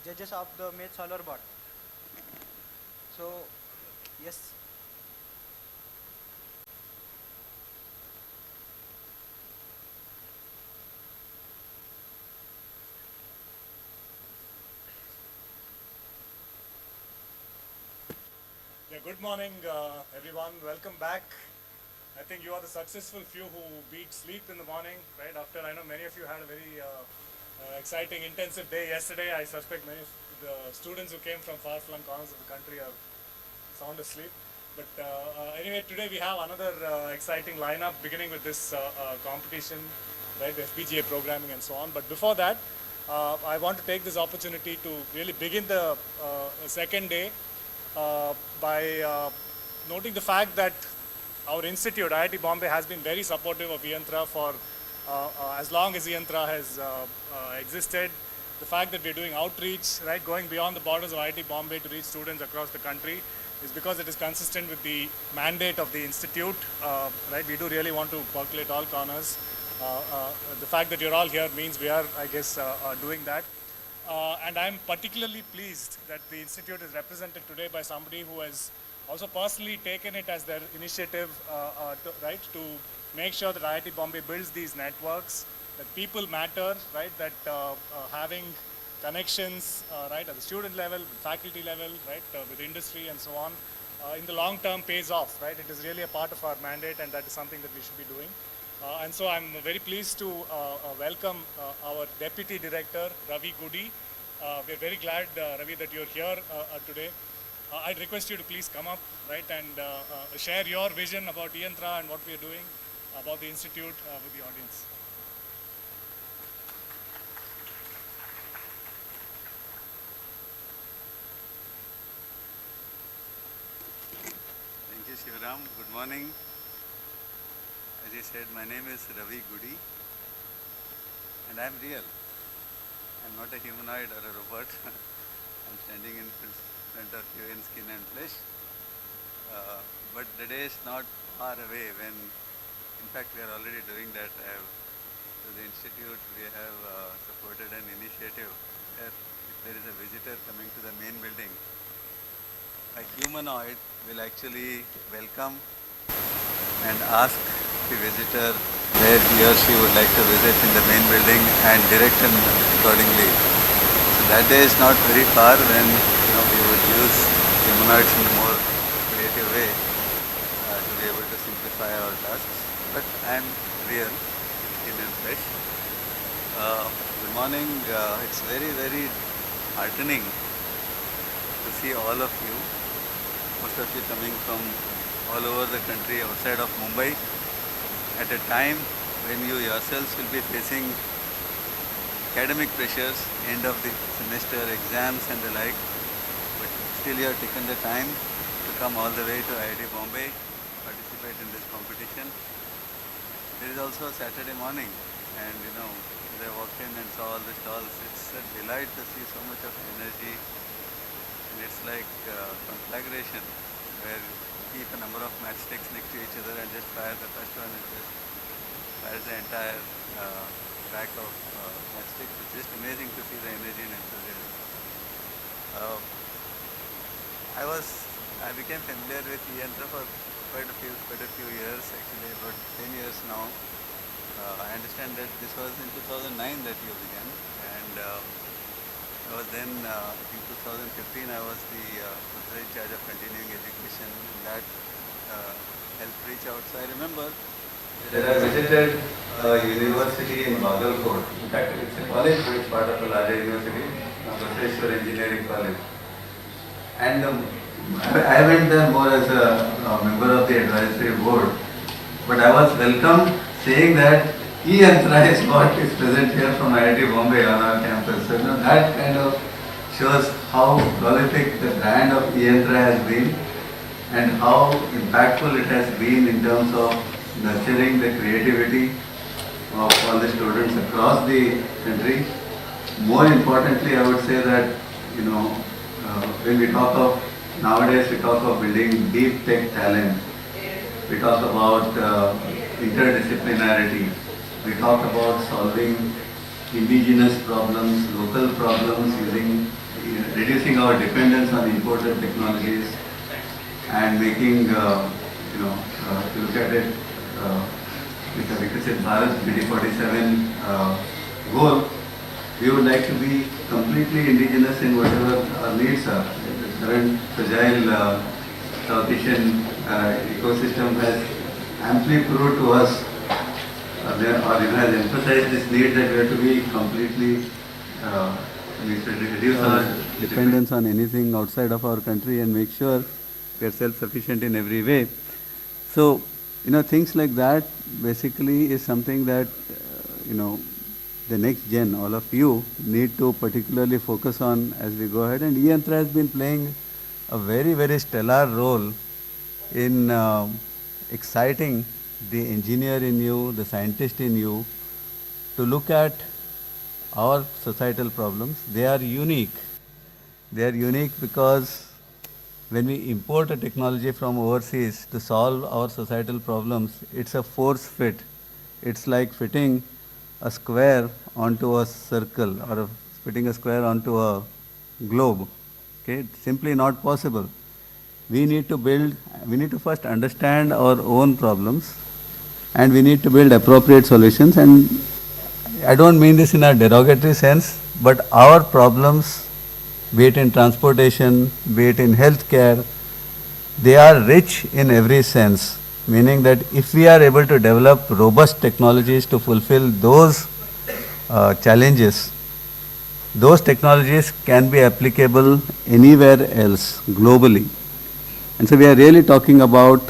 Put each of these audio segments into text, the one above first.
judges of the math solver board. So, yes. Yeah, good morning, everyone. Welcome back. I think you are the successful few who beat sleep in the morning, right? After I know many of you had a very exciting, intensive day yesterday. I suspect many of the students who came from far-flung corners of the country are sound asleep. But anyway, today we have another exciting lineup, beginning with this competition, right? The FPGA programming and so on. But before that, I want to take this opportunity to really begin the second day by noting the fact that our institute, IIT Bombay, has been very supportive of eYantra for as long as eYantra has existed. The fact that we're doing outreach, right, going beyond the borders of IIT Bombay to reach students across the country is because it is consistent with the mandate of the institute, right? We do really want to percolate all corners. The fact that you're all here means we are, I guess, doing that. And I'm particularly pleased that the institute is represented today by somebody who has also personally taken it as their initiative, to make sure that IIT Bombay builds these networks, that people matter, right, that having connections, right, at the student level, faculty level, right, with industry and so on, in the long term pays off, right. It is really a part of our mandate, and that is something that we should be doing. And so I'm very pleased to welcome our Deputy Director, Ravi Goody. We're very glad, Ravi, that you're here today. I'd request you to please come up, right, and share your vision about eYantra and what we're doing, about the Institute with the audience. Thank you, Shivaram. Good morning. As you said, my name is Ravi Goody, and I'm real. I'm not a humanoid or a robot. I'm standing in front of you in skin and flesh. But the day is not far away when, in fact, we are already doing that. To the institute, we have supported an initiative where if there is a visitor coming to the main building, a humanoid will actually welcome and ask the visitor where he or she would like to visit in the main building and direct him accordingly. So that day is not very far when we would use humanoids in a more creative way to be able to simplify our tasks. But I am real, skin and flesh. Good morning. It's very, very heartening to see all of you. Most of you coming from all over the country outside of Mumbai at a time when you yourselves will be facing academic pressures, end of the semester, exams and the like, but still you have taken the time to come all the way to IIT Bombay, participate in this competition. There is also a Saturday morning, and as I walked in and saw all the stalls, it's a delight to see so much of energy, and it's like conflagration, where keep a number of matchsticks next to each other and just fire the first one and just fires the entire pack of matchsticks. It's just amazing to see the energy and enthusiasm. I became familiar with eYantra for quite a few years, actually about 10 years now. I understand that this was in 2009 that you began, and I was then, in 2015, I was the professor in charge of continuing education. That helped reach out. So I remember that I visited a university in Bagalkot. In fact, it's a college, but it's part of a larger university, Professor Engineering College. And I went there more as a member of the advisory board. But I was welcomed saying that eYantra is what is present here from IIT Bombay on our campus. So that kind of shows how prolific the brand of eYantra has been and how impactful it has been in terms of nurturing the creativity of all the students across the country. More importantly, I would say that when we talk of nowadays, we talk of building deep tech talent. We talk about interdisciplinarity. We talk about solving indigenous problems, local problems, reducing our dependence on imported technologies, and making, if you look at it, with the Viksit Bharat BD47 goal, we would like to be completely indigenous in whatever our needs are. The current fragile South Asian ecosystem has amply proved to us, or has emphasized this need that we have to be completely, we should reduce our dependence on anything outside of our country and make sure we are self-sufficient in every way. So, things like that basically is something that, the next gen, all of you, need to particularly focus on as we go ahead. And eYantra has been playing a very, very stellar role in exciting the engineer in you, the scientist in you, to look at our societal problems. They are unique. They are unique because when we import a technology from overseas to solve our societal problems, it's a force fit. It's like fitting a square onto a circle, or fitting a square onto a globe. Okay, it's simply not possible. We need to first understand our own problems, and we need to build appropriate solutions. And I don't mean this in a derogatory sense, but our problems, be it in transportation, be it in healthcare, they are rich in every sense, meaning that if we are able to develop robust technologies to fulfill those challenges, those technologies can be applicable anywhere else globally. And so we are really talking about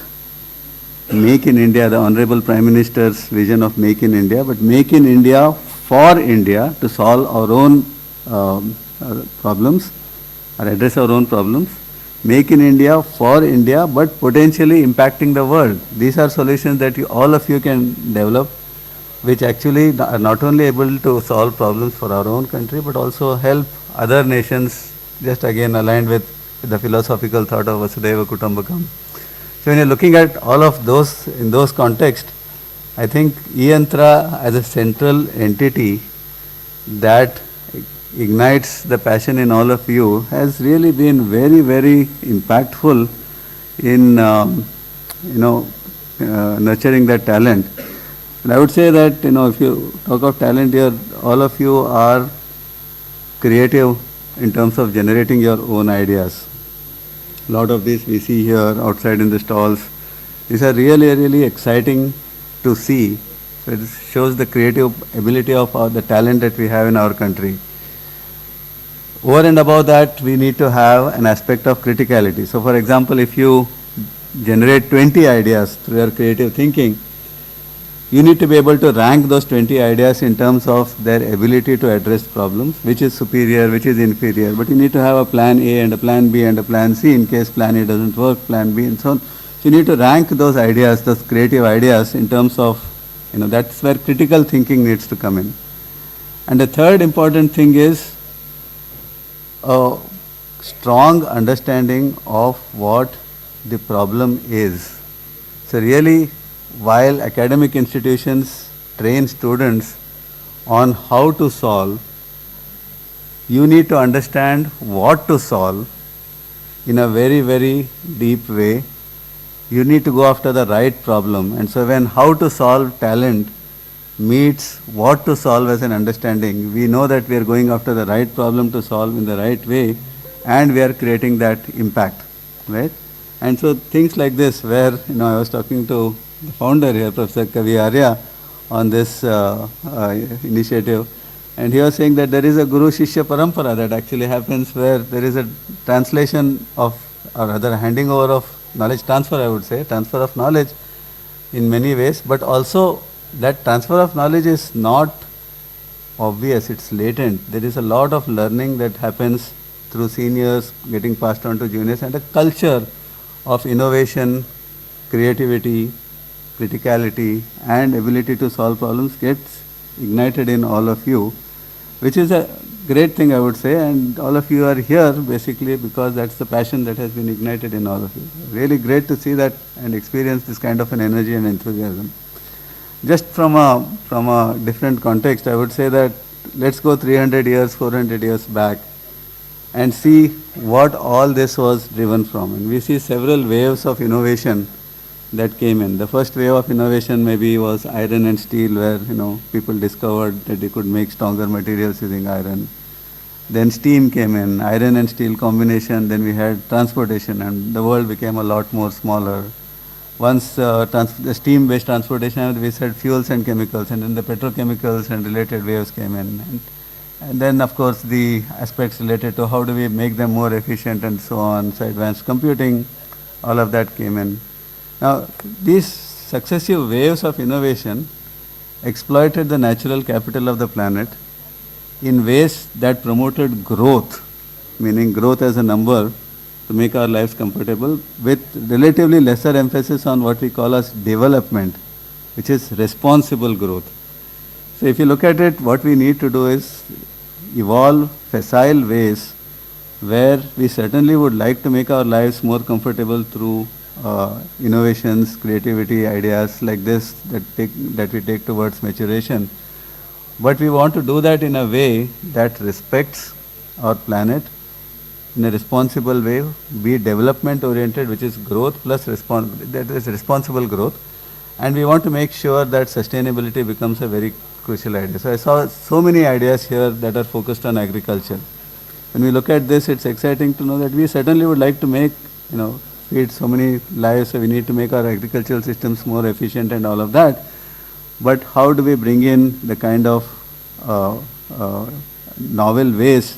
Make in India, the Honorable Prime Minister's vision of Make in India, but Make in India for India, to solve our own problems or address our own problems. Make in India for India, but potentially impacting the world. These are solutions that all of you can develop, which actually are not only able to solve problems for our own country, but also help other nations, just again aligned with the philosophical thought of Vasudhaiva Kutumbakam. So when you're looking at all of those in those contexts, I think eYantra as a central entity that ignites the passion in all of you has really been very, very impactful in nurturing that talent. And I would say that if you talk of talent here, all of you are creative in terms of generating your own ideas. A lot of this we see here outside in the stalls. These are really, really exciting to see. So it shows the creative ability of the talent that we have in our country. Over and above that, we need to have an aspect of criticality. So for example, if you generate 20 ideas through your creative thinking, you need to be able to rank those 20 ideas in terms of their ability to address problems, which is superior, which is inferior. But you need to have a plan A and a plan B and a plan C in case plan A doesn't work, plan B and so on. So you need to rank those ideas, those creative ideas in terms of, that's where critical thinking needs to come in. And the third important thing is a strong understanding of what the problem is. So really, while academic institutions train students on how to solve, you need to understand what to solve in a very, very deep way. You need to go after the right problem. And so when how to solve talent meets what to solve as an understanding, we know that we are going after the right problem to solve in the right way, and we are creating that impact, right? And so things like this, where I was talking to the founder here, Professor Kavi Arya, on this initiative, and he was saying that there is a Guru Shishya Parampara that actually happens, where there is a translation of, or rather handing over of knowledge transfer, I would say, transfer of knowledge in many ways, but also that transfer of knowledge is not obvious, it's latent. There is a lot of learning that happens through seniors getting passed on to juniors, and a culture of innovation, creativity, criticality and ability to solve problems gets ignited in all of you, which is a great thing, I would say, and all of you are here basically because that's the passion that has been ignited in all of you. Really great to see that and experience this kind of an energy and enthusiasm. Just from a different context, I would say that let's go 300 years, 400 years back and see what all this was driven from. And we see several waves of innovation that came in. The first wave of innovation maybe was iron and steel, where people discovered that they could make stronger materials using iron. Then steam came in, iron and steel combination. Then we had transportation, and the world became a lot more smaller. Once the steam-based transportation, we said fuels and chemicals, and then the petrochemicals and related waves came in. And then, of course, the aspects related to how do we make them more efficient and so on. So advanced computing, all of that came in. Now, these successive waves of innovation exploited the natural capital of the planet in ways that promoted growth, meaning growth as a number to make our lives comfortable, with relatively lesser emphasis on what we call as development, which is responsible growth. So if you look at it, what we need to do is evolve facile ways where we certainly would like to make our lives more comfortable through innovations, creativity, ideas like this that we take towards maturation. But we want to do that in a way that respects our planet in a responsible way, be development oriented, which is growth plus that is responsible growth. And we want to make sure that sustainability becomes a very crucial idea. So I saw so many ideas here that are focused on agriculture. When we look at this, it's exciting to know that we certainly would like to make, feed so many lives, so we need to make our agricultural systems more efficient and all of that. But how do we bring in the kind of novel ways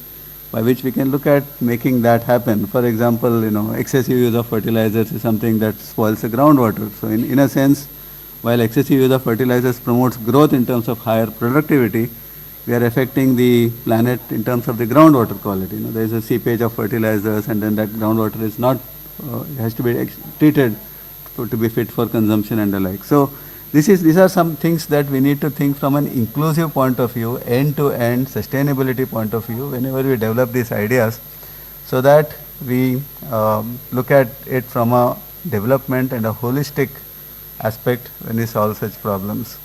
by which we can look at making that happen? For example, excessive use of fertilizers is something that spoils the groundwater. So in a sense, while excessive use of fertilizers promotes growth in terms of higher productivity, we are affecting the planet in terms of the groundwater quality. There is a seepage of fertilizers, and then that groundwater is not, has to be treated to be fit for consumption and the like. So these are some things that we need to think from an inclusive point of view, end-to-end sustainability point of view, whenever we develop these ideas, so that we look at it from a development and a holistic aspect when we solve such problems.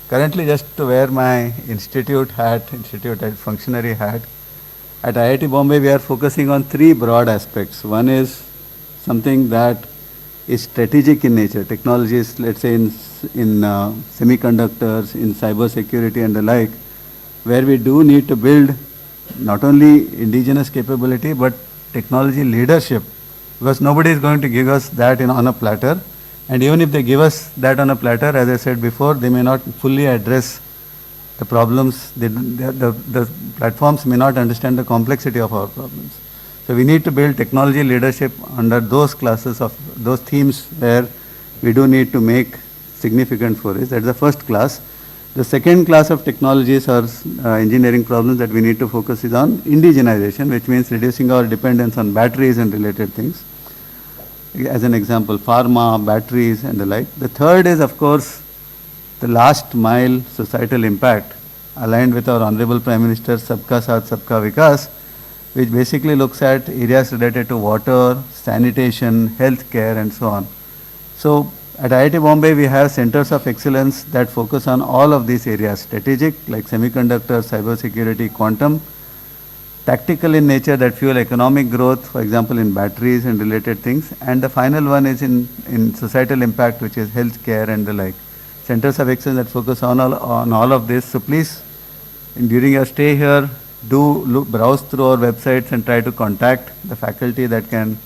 Currently, just to wear my institute functionary hat, at IIT Bombay we are focusing on three broad aspects. One is something that is strategic in nature, technologies, let's say in semiconductors, in cyber security and the like, where we do need to build not only indigenous capability but technology leadership, because nobody is going to give us that on a platter. And even if they give us that on a platter, as I said before, they may not fully address the problems. The platforms may not understand the complexity of our problems. So we need to build technology leadership under those classes of those themes where we do need to make significant forays. That's the first class. The second class of technologies or engineering problems that we need to focus is on indigenization, which means reducing our dependence on batteries and related things. As an example, pharma, batteries and the like. The third is, of course, the last mile societal impact, aligned with our Honorable Prime Minister Sabka Saath Sabka Vikas, which basically looks at areas related to water, sanitation, healthcare and so on. So at IIT Bombay we have centers of excellence that focus on all of these areas: strategic like semiconductors, cyber security, quantum; tactical in nature that fuel economic growth, for example in batteries and related things; and the final one is in societal impact, which is healthcare and the like. Centers of excellence that focus on all of this. So please, during your stay here, do browse through our websites and try to contact the faculty that can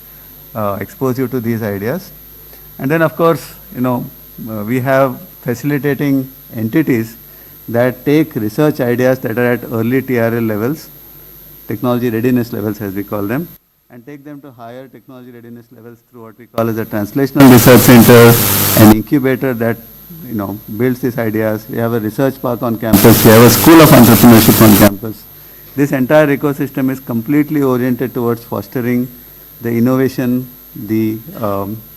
expose you to these ideas. And then of course, we have facilitating entities that take research ideas that are at early TRL levels, technology readiness levels as we call them, and take them to higher technology readiness levels through what we call as a translational research center, an incubator that builds these ideas. We have a research park on campus. We have a school of entrepreneurship on campus. This entire ecosystem is completely oriented towards fostering the innovation, the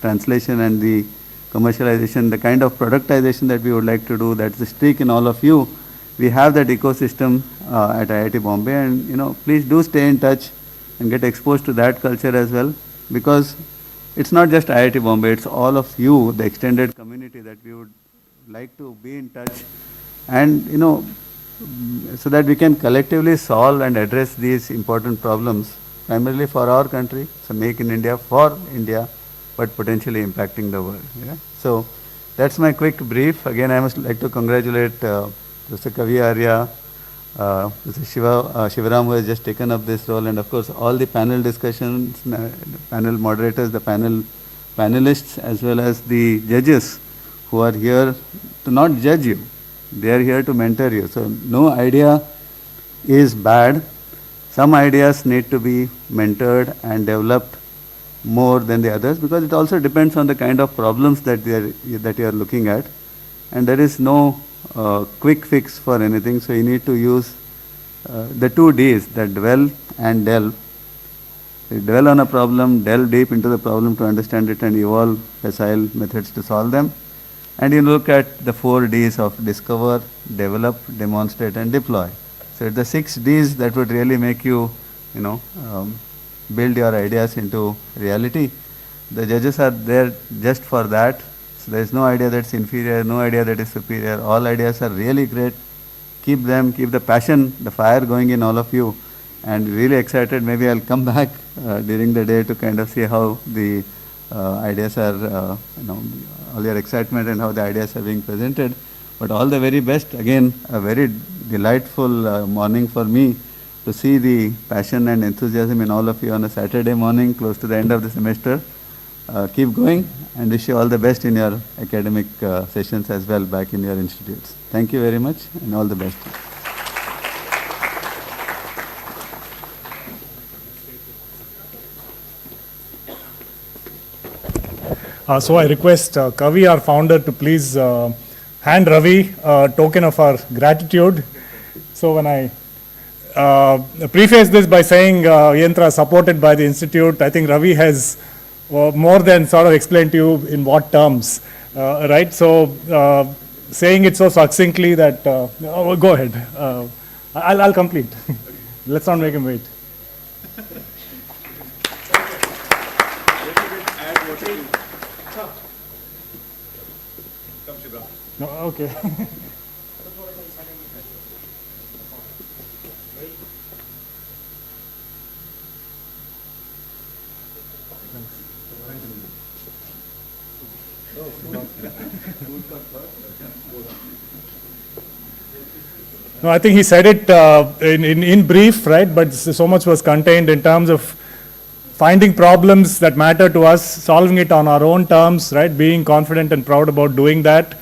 translation and the commercialization, the kind of productization that we would like to do. That's the streak in all of you. We have that ecosystem at IIT Bombay, and please do stay in touch and get exposed to that culture as well, because it's not just IIT Bombay, it's all of you, the extended community, that we would like to be in touch and so that we can collectively solve and address these important problems, primarily for our country, so make in India for India, but potentially impacting the world. Yeah? So that's my quick brief. Again, I must like to congratulate Mr. Kavi Arya, Mr. Shivaram, who has just taken up this role, and of course all the panel discussions, panel moderators, the panelists, as well as the judges who are here to not judge you. They are here to mentor you. So no idea is bad. Some ideas need to be mentored and developed more than the others, because it also depends on the kind of problems that you are looking at, and there is no quick fix for anything. So you need to use the 2 Ds, that dwell and delve. You dwell on a problem, delve deep into the problem to understand it, and evolve facile methods to solve them. And you look at the 4 Ds of discover, develop, demonstrate, and deploy. So it's the 6 Ds that would really make you, build your ideas into reality. The judges are there just for that. So there is no idea that's inferior, no idea that is superior. All ideas are really great. Keep them, keep the passion, the fire going in all of you. And really excited. Maybe I'll come back during the day to kind of see how the ideas are, all your excitement and how the ideas are being presented. But all the very best. Again, a very delightful morning for me to see the passion and enthusiasm in all of you on a Saturday morning close to the end of the semester. Keep going, and wish you all the best in your academic sessions as well back in your institutes. Thank you very much, and all the best. So I request Kavi, our founder, to please hand Ravi a token of our gratitude. So when I preface this by saying eYantra is supported by the Institute, I think Ravi has more than sort of explained to you in what terms, right? So saying it so succinctly that, go ahead, I'll complete. Let's not make him wait. No, okay. No, I think he said it in brief, right? But so much was contained in terms of finding problems that matter to us, solving it on our own terms, right? Being confident and proud about doing that,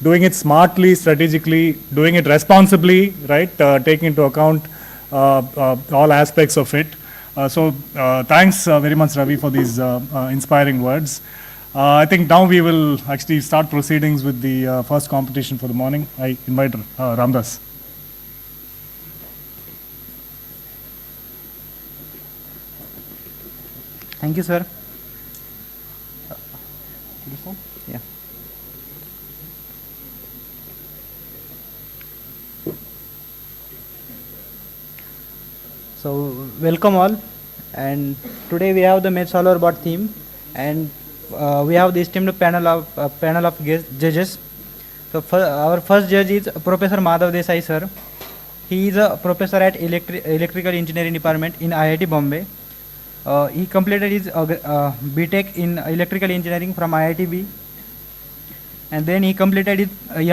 doing it smartly, strategically, doing it responsibly, right? Taking into account all aspects of it. So thanks very much, Ravi, for these inspiring words. I think now we will actually start proceedings with the first competition for the morning. I invite Ramdas. Thank you, sir. Yeah. So welcome all, and today we have the Math Solver Bot theme, and we have the esteemed panel of judges. So our first judge is Professor Madhav Desai, sir. He is a professor at Electrical Engineering Department in IIT Bombay. He completed his BTech in Electrical Engineering from IIT and then he completed his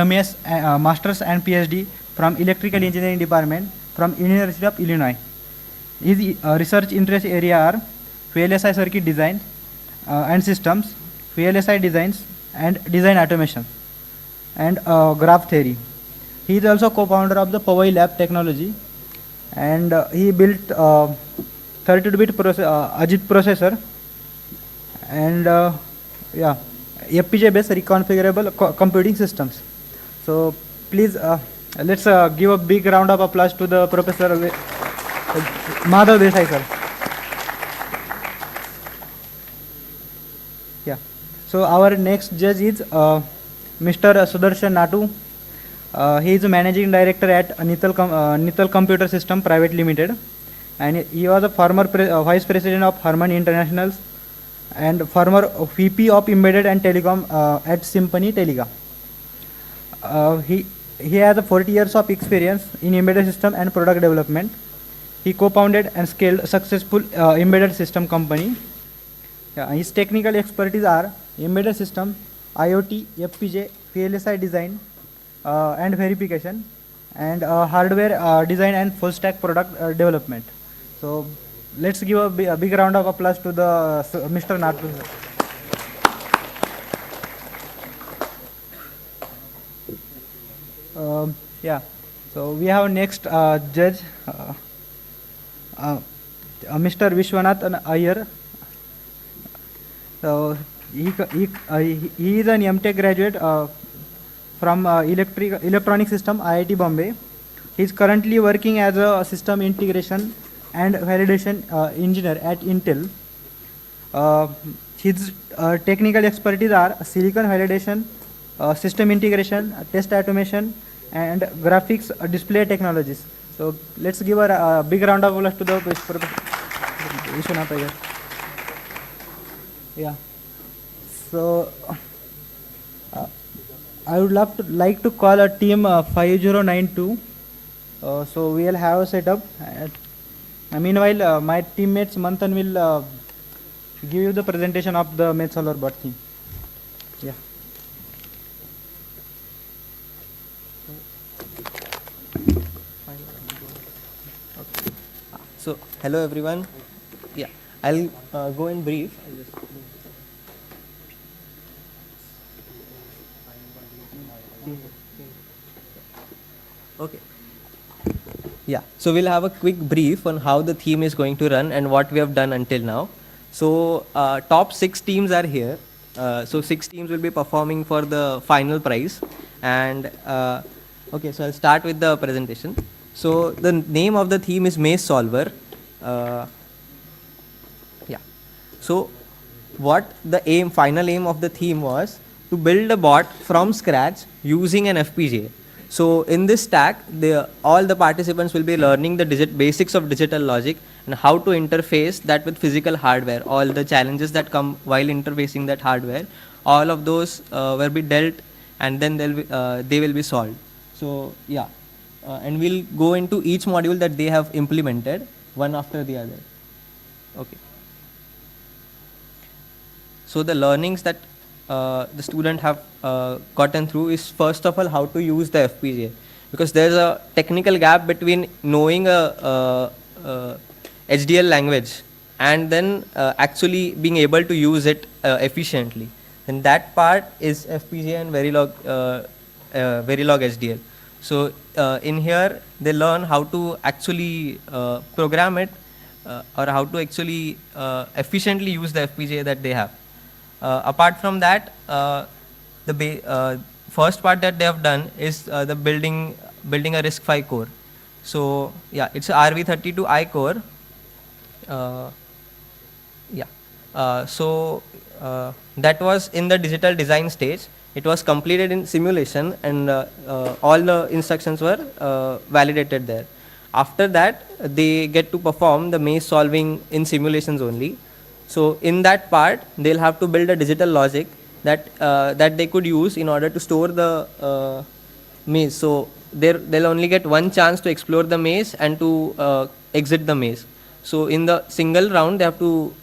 MS, Masters and PhD from Electrical Engineering Department from University of Illinois. His research interest area are VLSI circuit design and systems, VLSI designs and design automation, and graph theory. He is also co-founder of the Powai Lab Technology, and he built 32-bit Ajit processor and FPGA based reconfigurable computing systems. So please let's give a big round of applause to the Professor Madhav Desai, sir. Yeah. So our next judge is Mr. Sudarshan Natu. He is managing director at Nithal Computer System Private Limited, and he was a former vice president of Harman Internationals and former VP of Embedded and Telecom at Symphony Telecom. he has a 40 years of experience in embedded system and product development. He co-founded and scaled successful embedded system company. His technical expertise are embedded system, IoT, FPGA, VLSI design and verification, and hardware design and full stack product development. So let's give a big round of applause to the Mr. Nathu. Yeah, so we have next judge, Mr. Vishwanathan Iyer. So he is an MTech graduate from Electronic System, IIT Bombay. He is currently working as a system integration and validation engineer at Intel. His technical expertise are silicon validation, system integration, test automation, and graphics display technologies. So let's give a big round of applause to the Vishwanath Iyer. Yeah. So I would like to call a team 5092. So we'll have a setup. Meanwhile, my teammates Manthan will give you the presentation of the Math Solver bot theme. Yeah. So hello everyone. Yeah, I'll go in brief. Okay. Yeah, so we'll have a quick brief on how the theme is going to run and what we have done until now. So top 6 teams are here. So 6 teams will be performing for the final prize. And okay, so I'll start with the presentation. So the name of the theme is Maze Solver. Yeah. So what the final aim of the theme was to build a bot from scratch using an FPGA. So in this stack, all the participants will be learning the basics of digital logic and how to interface that with physical hardware. All the challenges that come while interfacing that hardware, all of those will be dealt, and then they will be solved. So yeah, and we'll go into each module that they have implemented one after the other. Okay. So the learnings that the student have gotten through is first of all how to use the FPGA, because there's a technical gap between knowing a HDL language and then actually being able to use it efficiently. And that part is FPGA and Verilog HDL. So in here they learn how to actually program it or how to actually efficiently use the FPGA that they have. Apart from that, the first part that they have done is the building a RISC-V core. So yeah, it's a RV32i core. So that was in the digital design stage. It was completed in simulation, and all the instructions were validated there. After that, they get to perform the maze solving in simulations only. So in that part, they'll have to build a digital logic that they could use in order to store the maze. So they'll only get one chance to explore the maze and to exit the maze. So in the single round, they have to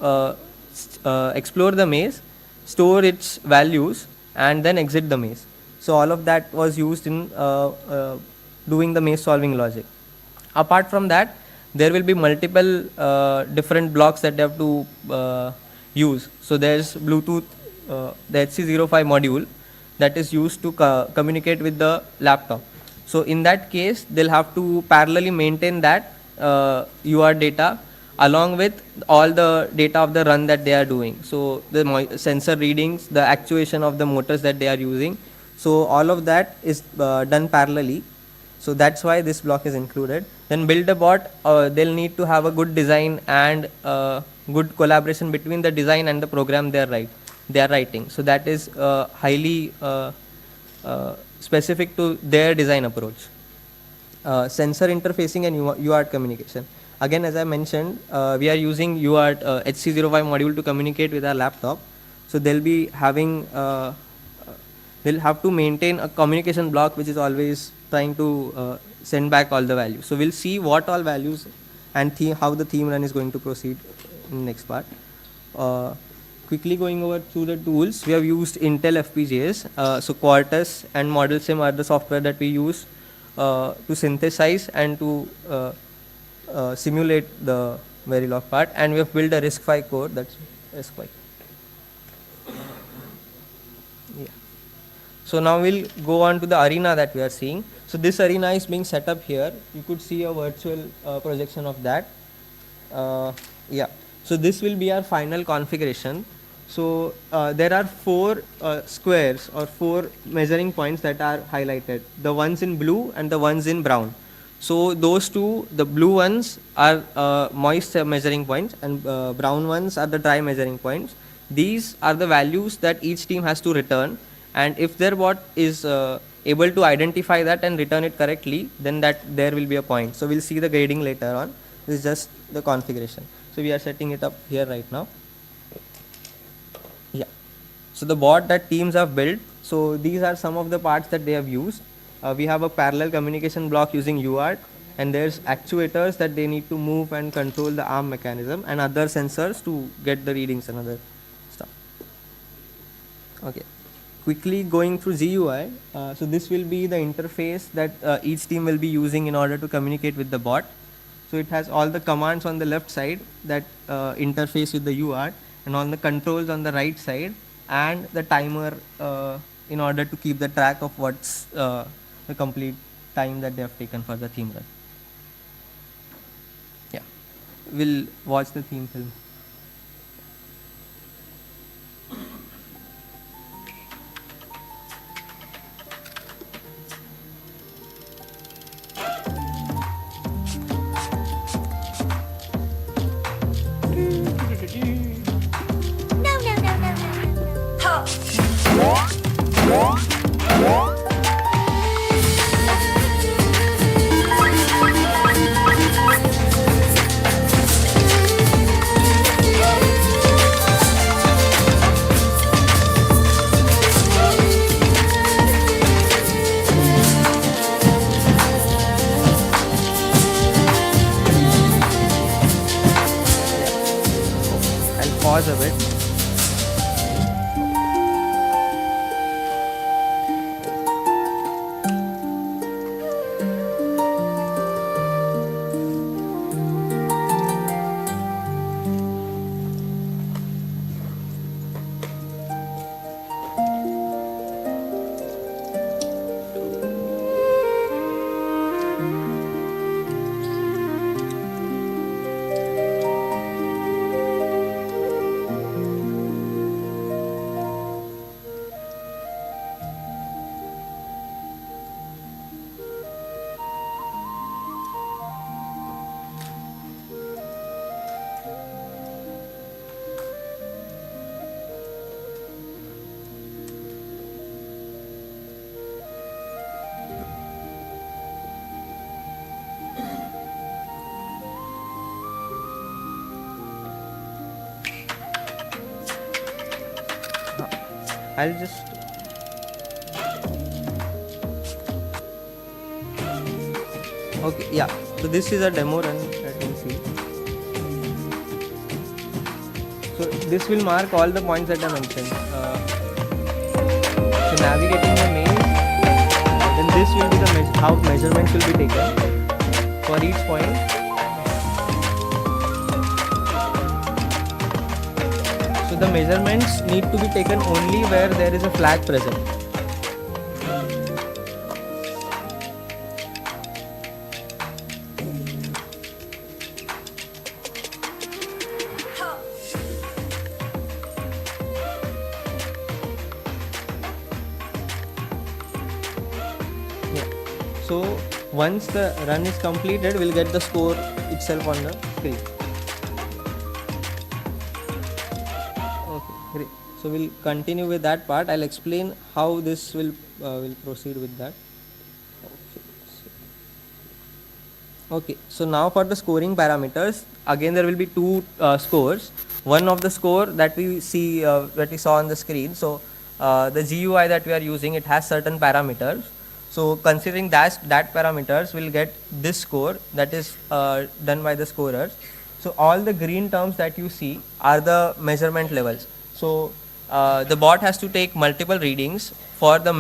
explore the maze, store its values, and then exit the maze. So all of that was used in doing the maze solving logic. Apart from that, there will be multiple different blocks that they have to use. So there's Bluetooth, the HC05 module that is used to communicate with the laptop. So in that case, they'll have to parallelly maintain that UART data along with all the data of the run that they are doing. So the sensor readings, the actuation of the motors that they are using. So all of that is done parallelly. So that's why this block is included. Then build a bot, they'll need to have a good design and good collaboration between the design and the program they are writing. So that is highly specific to their design approach. Sensor interfacing and UART communication. Again, as I mentioned, we are using UART HC05 module to communicate with our laptop. So they'll be having, they'll have to maintain a communication block which is always trying to send back all the values. So we'll see what all values and how the theme run is going to proceed in the next part. Quickly going over through the tools, we have used Intel FPGAs. So Quartus and Model Sim are the software that we use to synthesize and to simulate the Verilog part, and we have built a RISC-V core. That's RISC-V. Yeah. So now we'll go on to the arena that we are seeing. So this arena is being set up here. You could see a virtual projection of that. Yeah. So this will be our final configuration. So there are 4 squares or 4 measuring points that are highlighted. The ones in blue and the ones in brown. So those two, the blue ones are moist measuring points, and brown ones are the dry measuring points. These are the values that each team has to return, and if their bot is able to identify that and return it correctly, then there will be a point. So we'll see the grading later on. This is just the configuration. So we are setting it up here right now. Yeah. So the bot that teams have built, so these are some of the parts that they have used. We have a parallel communication block using UART, and there's actuators that they need to move and control the arm mechanism, and other sensors to get the readings and other stuff. Okay. Quickly going through GUI, so this will be the interface that each team will be using in order to communicate with the bot. So it has all the commands on the left side that interface with the UART, and all the controls on the right side, and the timer in order to keep the track of what's the complete time that they have taken for the theme run. Yeah, we'll watch the theme film. Pause a bit. I'll just okay, yeah. So this is a demo run that you see. So this will mark all the points that I mentioned. So navigating the maze, then this will be the how measurements will be taken for each point. So the measurements need to be taken only where there is a flag present. So once the run is completed, we'll get the score itself on the screen. Okay, great. So we'll continue with that part. I'll explain how this will proceed with that. Okay, so now for the scoring parameters, again there will be two scores. One of the score that we see that we saw on the screen. So the GUI that we are using, it has certain parameters. So considering that parameters, we'll get this score that is done by the scorers. So all the green terms that you see are the measurement levels. So the bot has to take multiple readings for the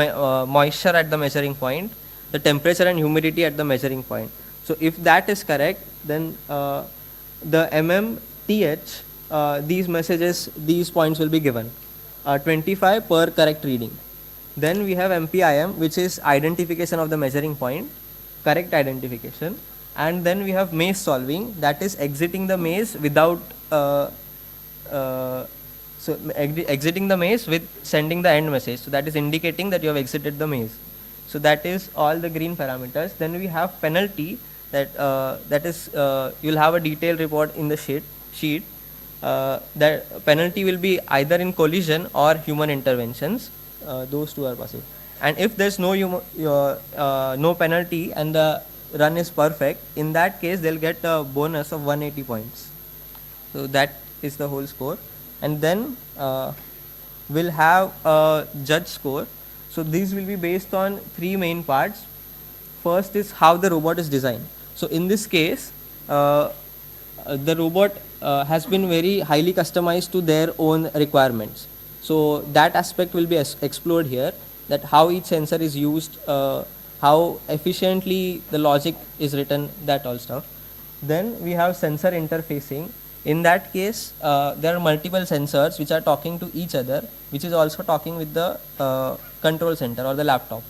moisture at the measuring point, the temperature and humidity at the measuring point. So if that is correct, then the mmth, these points will be given, 25 per correct reading. Then we have MPIM, which is identification of the measuring point, correct identification. And then we have maze solving, that is exiting the maze without exiting the maze with sending the end message. So that is indicating that you have exited the maze. So that is all the green parameters. Then we have penalty, that is you'll have a detailed report in the sheet. That penalty will be either in collision or human interventions. Those two are possible. And if there's no penalty and the run is perfect, in that case they'll get a bonus of 180 points. So that is the whole score. And then we'll have a judge score. So these will be based on three main parts. First is how the robot is designed. So in this case, the robot has been very highly customized to their own requirements. So that aspect will be explored here, that how each sensor is used, how efficiently the logic is written, that all stuff. Then we have sensor interfacing. In that case, there are multiple sensors which are talking to each other, which is also talking with the control center or the laptop.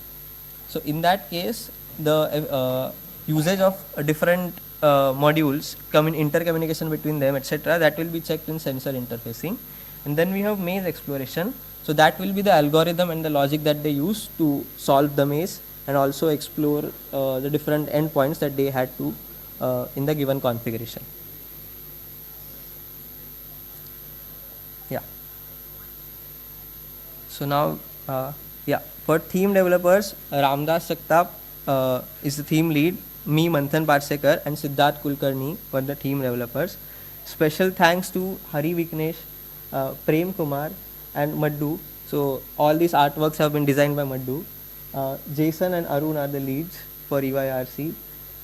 So in that case, the usage of different modules, intercommunication between them, etc., that will be checked in sensor interfacing. And then we have maze exploration. So that will be the algorithm and the logic that they use to solve the maze and also explore the different endpoints that they had to in the given configuration. Yeah. So now, for theme developers, Ramdas Sakhtap is the theme lead. Me, Manthan Parsekar, and Siddharth Kulkarni were the theme developers. Special thanks to Hari Viknesh, Prem Kumar, and Maddu. So all these artworks have been designed by Maddu. Jason and Arun are the leads for eYRC.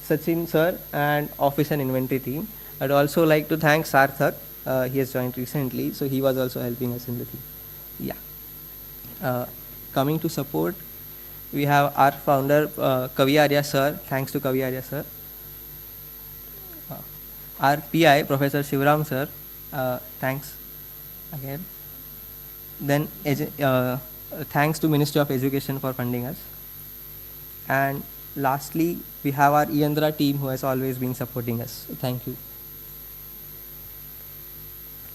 Sachin sir and office and inventory team. I'd also like to thank Sarthak. He has joined recently, so he was also helping us in the team. Yeah. Coming to support, we have our founder, Kavi Arya sir. Thanks to Kavi Arya sir. Our PI, Professor Shivram sir. Thanks again. Then thanks to Ministry of Education for funding us. And lastly, we have our eYantra team who has always been supporting us. Thank you.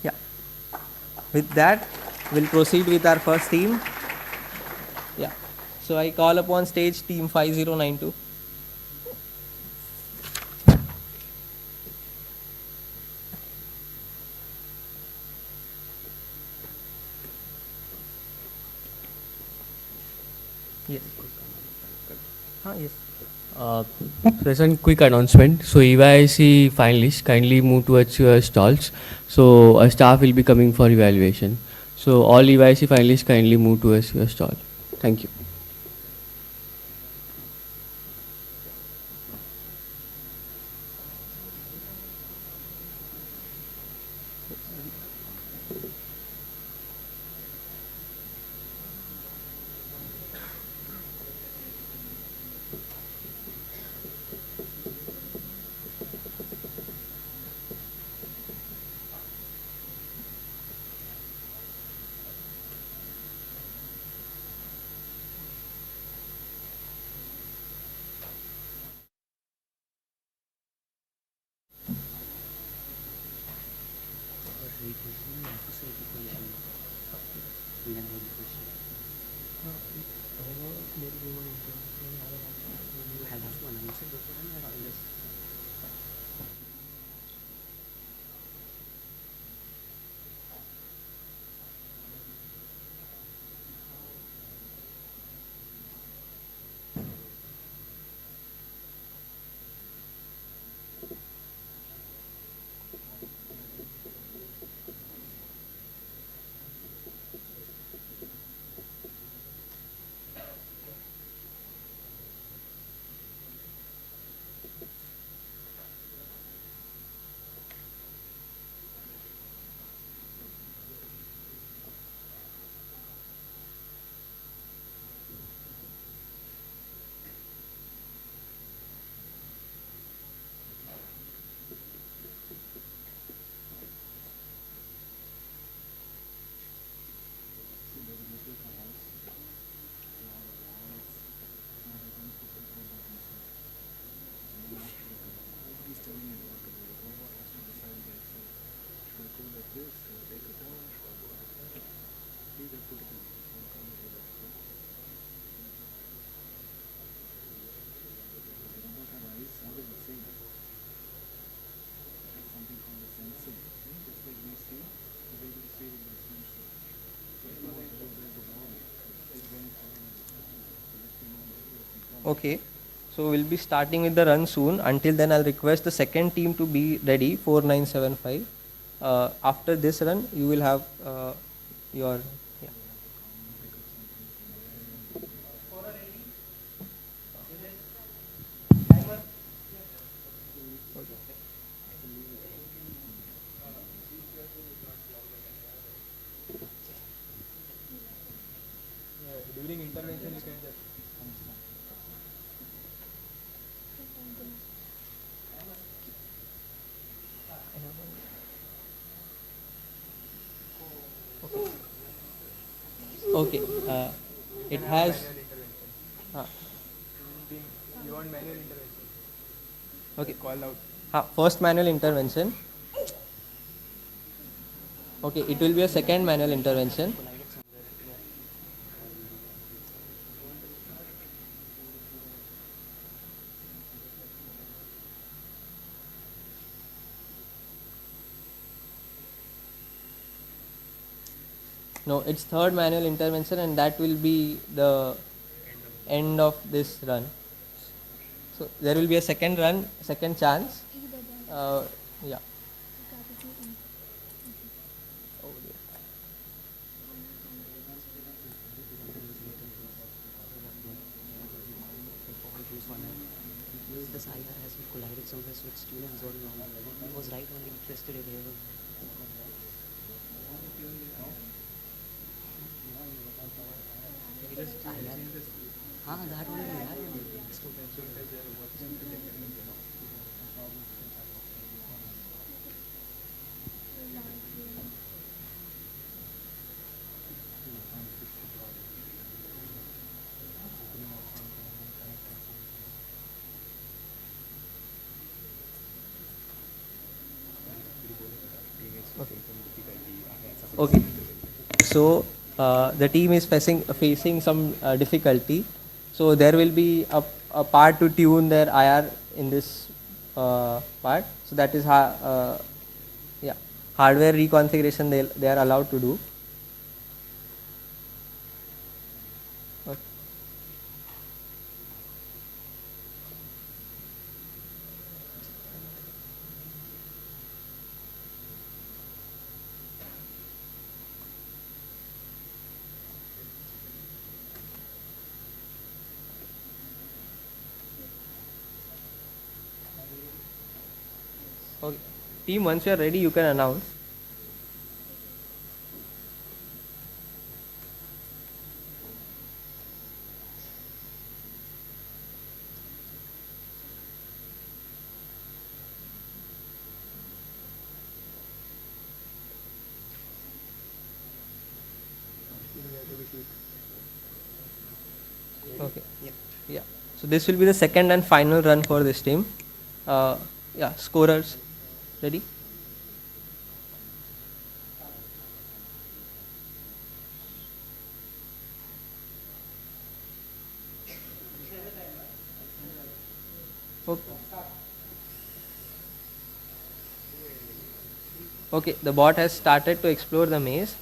Yeah. With that, we'll proceed with our first team. Yeah. So I call upon stage team 5092. Yes. Yes. Present quick announcement. So eYRC finalists kindly move towards your stalls. So a staff will be coming for evaluation. So all eYRC finalists kindly move towards your stall. Thank you. Okay, so we'll be starting with the run soon. Until then, I'll request the second team to be ready, 4975. After this run, you will have your, yeah. During intervention, you can just. Okay, it has, You want manual intervention? okay, Call out. first manual intervention. Okay, it will be a second manual intervention. No, it's third manual intervention, and that will be the end of this run. So there will be a second run, second chance. Yeah. Oh dear. This IR has been collided somewhere with students all along. He was right only interested in here. हाँ that only यार Okay. So the team is facing some difficulty. So there will be a part to tune their IR in this part. So that is yeah, hardware reconfiguration they are allowed to do. Okay. Okay. Team, once you are ready, you can announce. Okay. Yeah. So this will be the second and final run for this team. Yeah. Scorers, ready? Okay. Okay, the bot has started to explore the maze.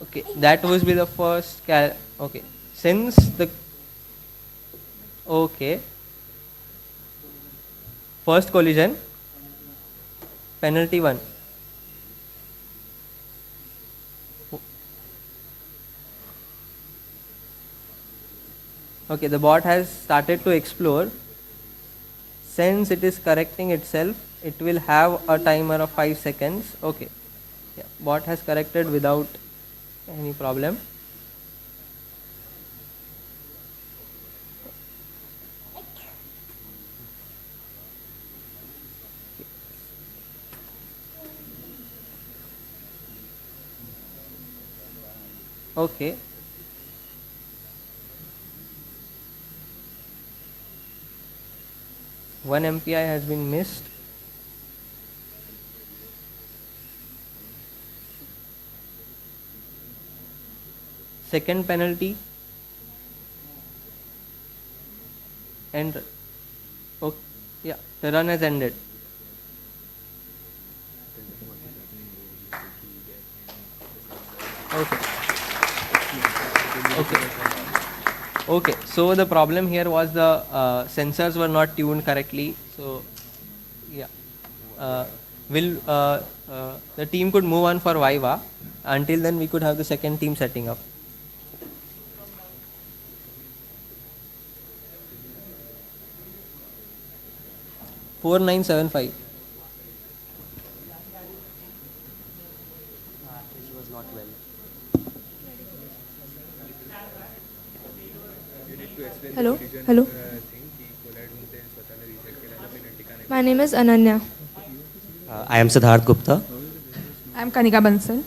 Okay, that was be the first okay. Since the okay, first collision, penalty 1. Okay, the bot has started to explore. Since it is correcting itself, it will have a timer of 5 seconds. Okay, yeah, bot has corrected without any problem. Okay. One MPI has been missed. second penalty, and okay, yeah, the run has ended. Okay. Okay. Okay. So the problem here was the sensors were not tuned correctly. So yeah, the team could move on for Viva. Until then, we could have the second team setting up. $4975. It was not well. Hello. Hello. My name is Ananya. I am Siddharth Gupta. I am Kanika Bansal.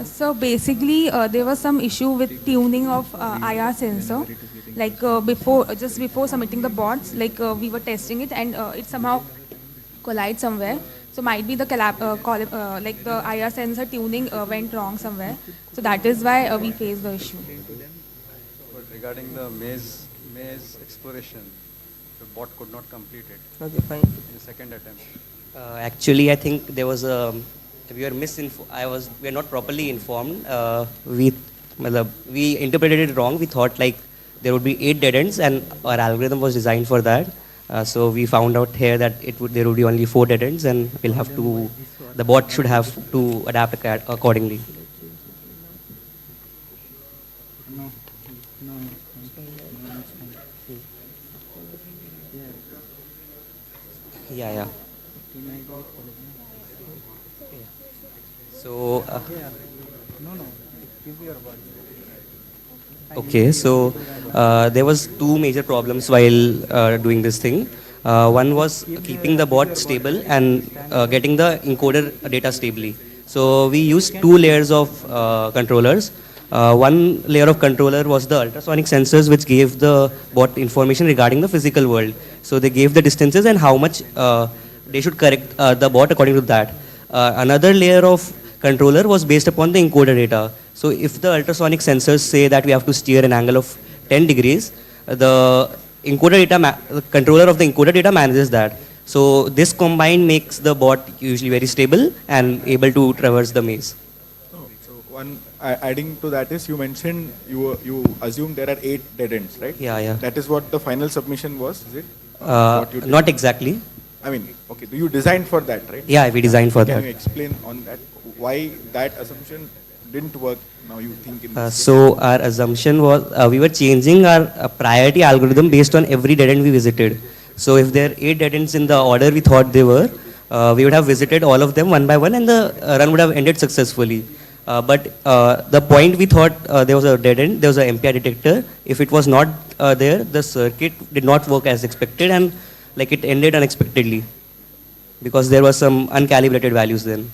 So basically, there was some issue with tuning of IR sensor. Like just before submitting the bots, like we were testing it, and it somehow collide somewhere. So might be the like the IR sensor tuning went wrong somewhere. So that is why we faced the issue. But regarding the maze exploration, the bot could not complete it Okay, fine. in the second attempt. Actually, I think there was a we were not properly informed. We interpreted it wrong. We thought like there would be 8 dead ends, and our algorithm was designed for that. So we found out here that there would be only 4 dead ends, and the bot should have to adapt accordingly. Yeah. So, okay, so there was 2 major problems while doing this thing. One was keeping the bot stable and getting the encoder data stably. So we used 2 layers of controllers. One layer of controller was the ultrasonic sensors, which gave the bot information regarding the physical world. So they gave the distances and how much they should correct the bot according to that. Another layer of controller was based upon the encoder data. So if the ultrasonic sensors say that we have to steer an angle of 10 degrees, the controller of the encoder data manages that. So this combined makes the bot usually very stable and able to traverse the maze. So one adding to that is you mentioned you assumed there are 8 dead ends, right? Yeah. That is what the final submission was, is it? Not exactly. I mean, okay, you designed for that, right? Yeah, we designed for that. Can you explain on that why that assumption didn't work? Now you think in this So our assumption was we were changing our priority algorithm based on every dead end we visited. So if there are 8 dead ends in the order we thought they were, we would have visited all of them one by one, and the run would have ended successfully. But the point we thought there was a dead end, there was an MPI detector. If it was not there, the circuit did not work as expected, and like it ended unexpectedly because there were some uncalibrated values then.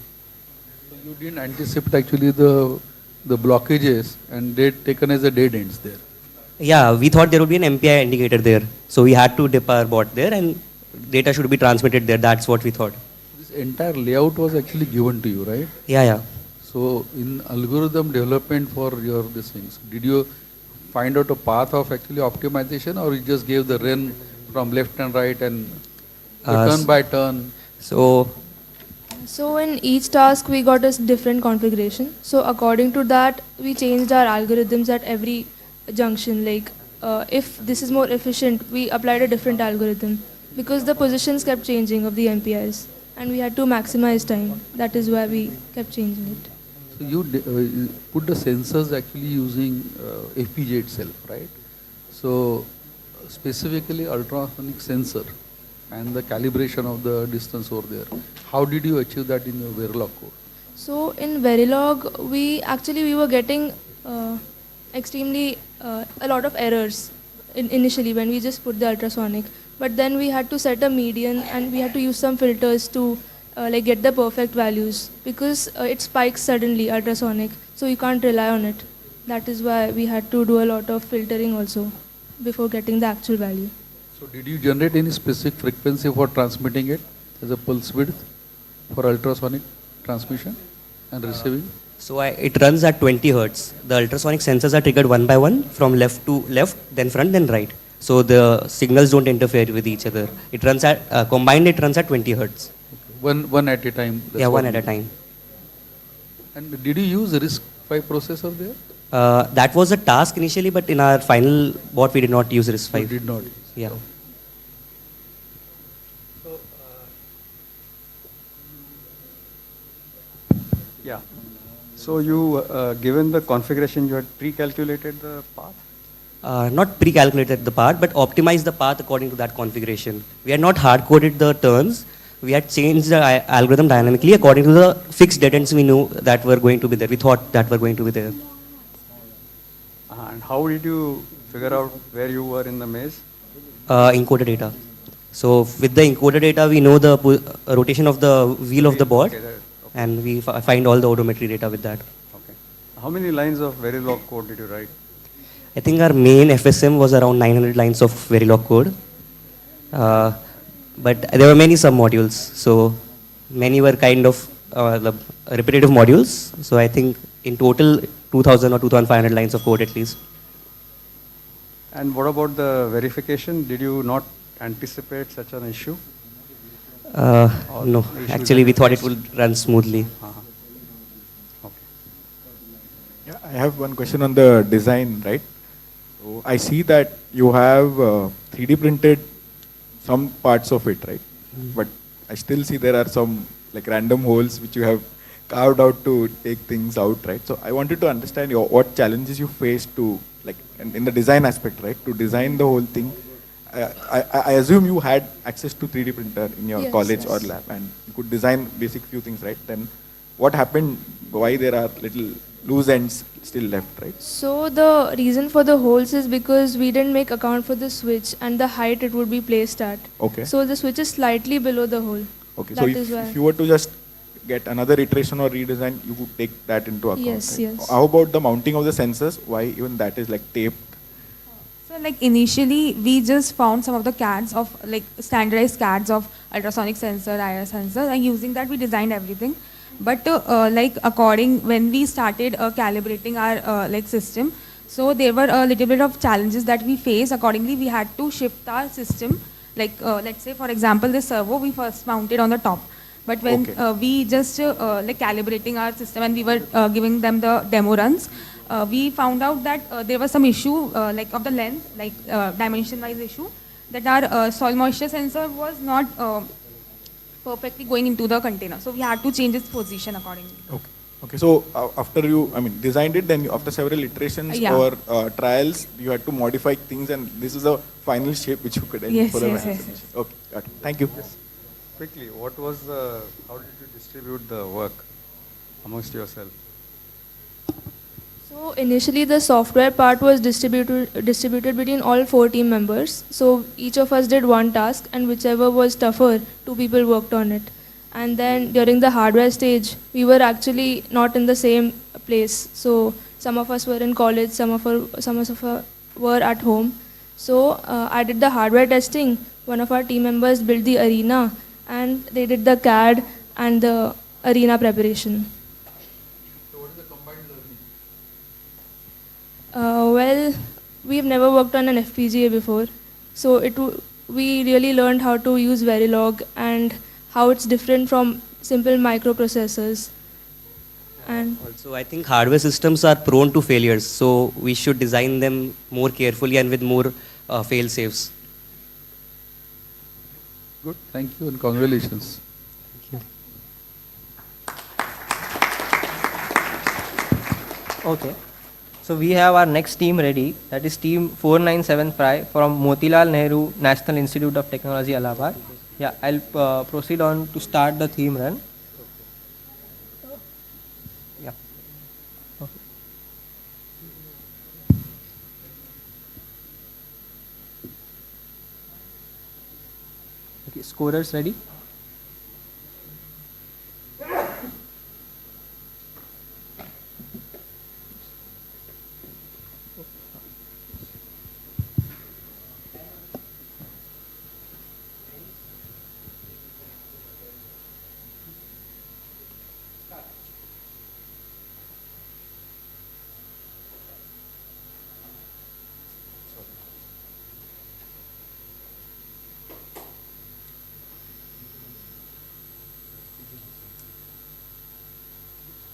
So you didn't anticipate actually the blockages, and they taken as a dead ends there. Yeah, we thought there would be an MPI indicator there. So we had to dip our bot there, and data should be transmitted there. That's what we thought. This entire layout was actually given to you, right? Yeah. So in algorithm development for your these things, did you find out a path of actually optimization, or you just gave the run from left and right and turn by turn? So in each task we got a different configuration. So according to that we changed our algorithms at every junction. Like if this is more efficient, we applied a different algorithm because the positions kept changing of the MPIs, and we had to maximize time. That is why we kept changing it. So you put the sensors actually using FPGA itself, right? So specifically ultrasonic sensor and the calibration of the distance over there. How did you achieve that in your Verilog code? So in Verilog, we were getting extremely a lot of errors initially when we just put the ultrasonic. But then we had to set a median, and we had to use some filters to like get the perfect values, because it spikes suddenly ultrasonic, so you can't rely on it. That is why we had to do a lot of filtering also before getting the actual value. So did you generate any specific frequency for transmitting it as a pulse width? for ultrasonic transmission and receiving? So it runs at 20 hertz. The ultrasonic sensors are triggered one by one from left to left, then front, then right. So the signals don't interfere with each other. It runs at, combined it runs at 20 hertz. Okay. One at a time? Yeah, one at a time. And did you use RISC-V processor there? That was a task initially, but in our final board we did not use RISC-V. You did not use. Yeah. Yeah. So you, given the configuration, you had pre-calculated the path? Not pre-calculated the path, but optimized the path according to that configuration. We had not hard-coded the turns. We had changed the algorithm dynamically according to the fixed dead ends we knew that were going to be there. We thought that were going to be there. And how did you figure out where you were in the maze? Encoder data. So with the encoder data, we know the rotation of the wheel of the board, and we find all the odometry data with that. Okay. How many lines of Verilog code did you write? I think our main FSM was around 900 lines of Verilog code. But there were many sub-modules, so many were kind of the repetitive modules. So I think in total 2000 or 2500 lines of code at least. And what about the verification? Did you not anticipate such an issue? No, actually we thought it would run smoothly. Okay. Yeah, I have one question on the design, right? So I see that you have 3D printed some parts of it, right? But I still see there are some like random holes which you have carved out to take things out, right? So I wanted to understand what challenges you faced to, like, in the design aspect, right? To design the whole thing. I assume you had access to 3D printer in your college or lab, and you could design basic few things, right? Then what happened? Why there are little loose ends still left, right? So the reason for the holes is because we didn't make account for the switch and the height it would be placed at. Okay. So the switch is slightly below the hole. Okay. That So is why. if you were to just get another iteration or redesign, you would take that into account. Yes, right? yes. How about the mounting of the sensors? Why even that is like taped? So like initially we just found some of the CADs of like standardized CADs of ultrasonic sensor, IR sensor, and using that we designed everything. But when we started calibrating our like system, so there were a little bit of challenges that we faced. Accordingly, we had to shift our system. Like let's say for example, this servo we first mounted on the top. But when we just like calibrating our system and we were giving them the demo runs, we found out that there was some issue like of the length, like dimension-wise issue, that our soil moisture sensor was not perfectly going into the container. So we had to change its position accordingly. Okay. Okay. So after you, designed it, then after several iterations or trials, you had to modify things, and this is the final shape which you could end Yes, for the yes, van yes. solution. Okay. Got it. Thank you. Yes. Quickly, how did you distribute the work amongst yourself? So initially the software part was distributed between all 4 team members. So each of us did one task, and whichever was tougher, 2 people worked on it. And then during the hardware stage, we were actually not in the same place. So some of us were in college, some of us were at home. So I did the hardware testing. One of our team members built the arena, and they did the CAD and the arena preparation. So what is the combined learning? Well, we've never worked on an FPGA before, so we really learned how to use Verilog and how it's different from simple microprocessors. And Also, I think hardware systems are prone to failures, so we should design them more carefully and with more fail-safes. Good. Thank you and congratulations. Okay. So we have our next team ready. That is team 4975 from Motilal Nehru National Institute of Technology, Allahabad. Yeah, I'll proceed on to start the theme run. Yeah. Okay. Okay, scorers ready?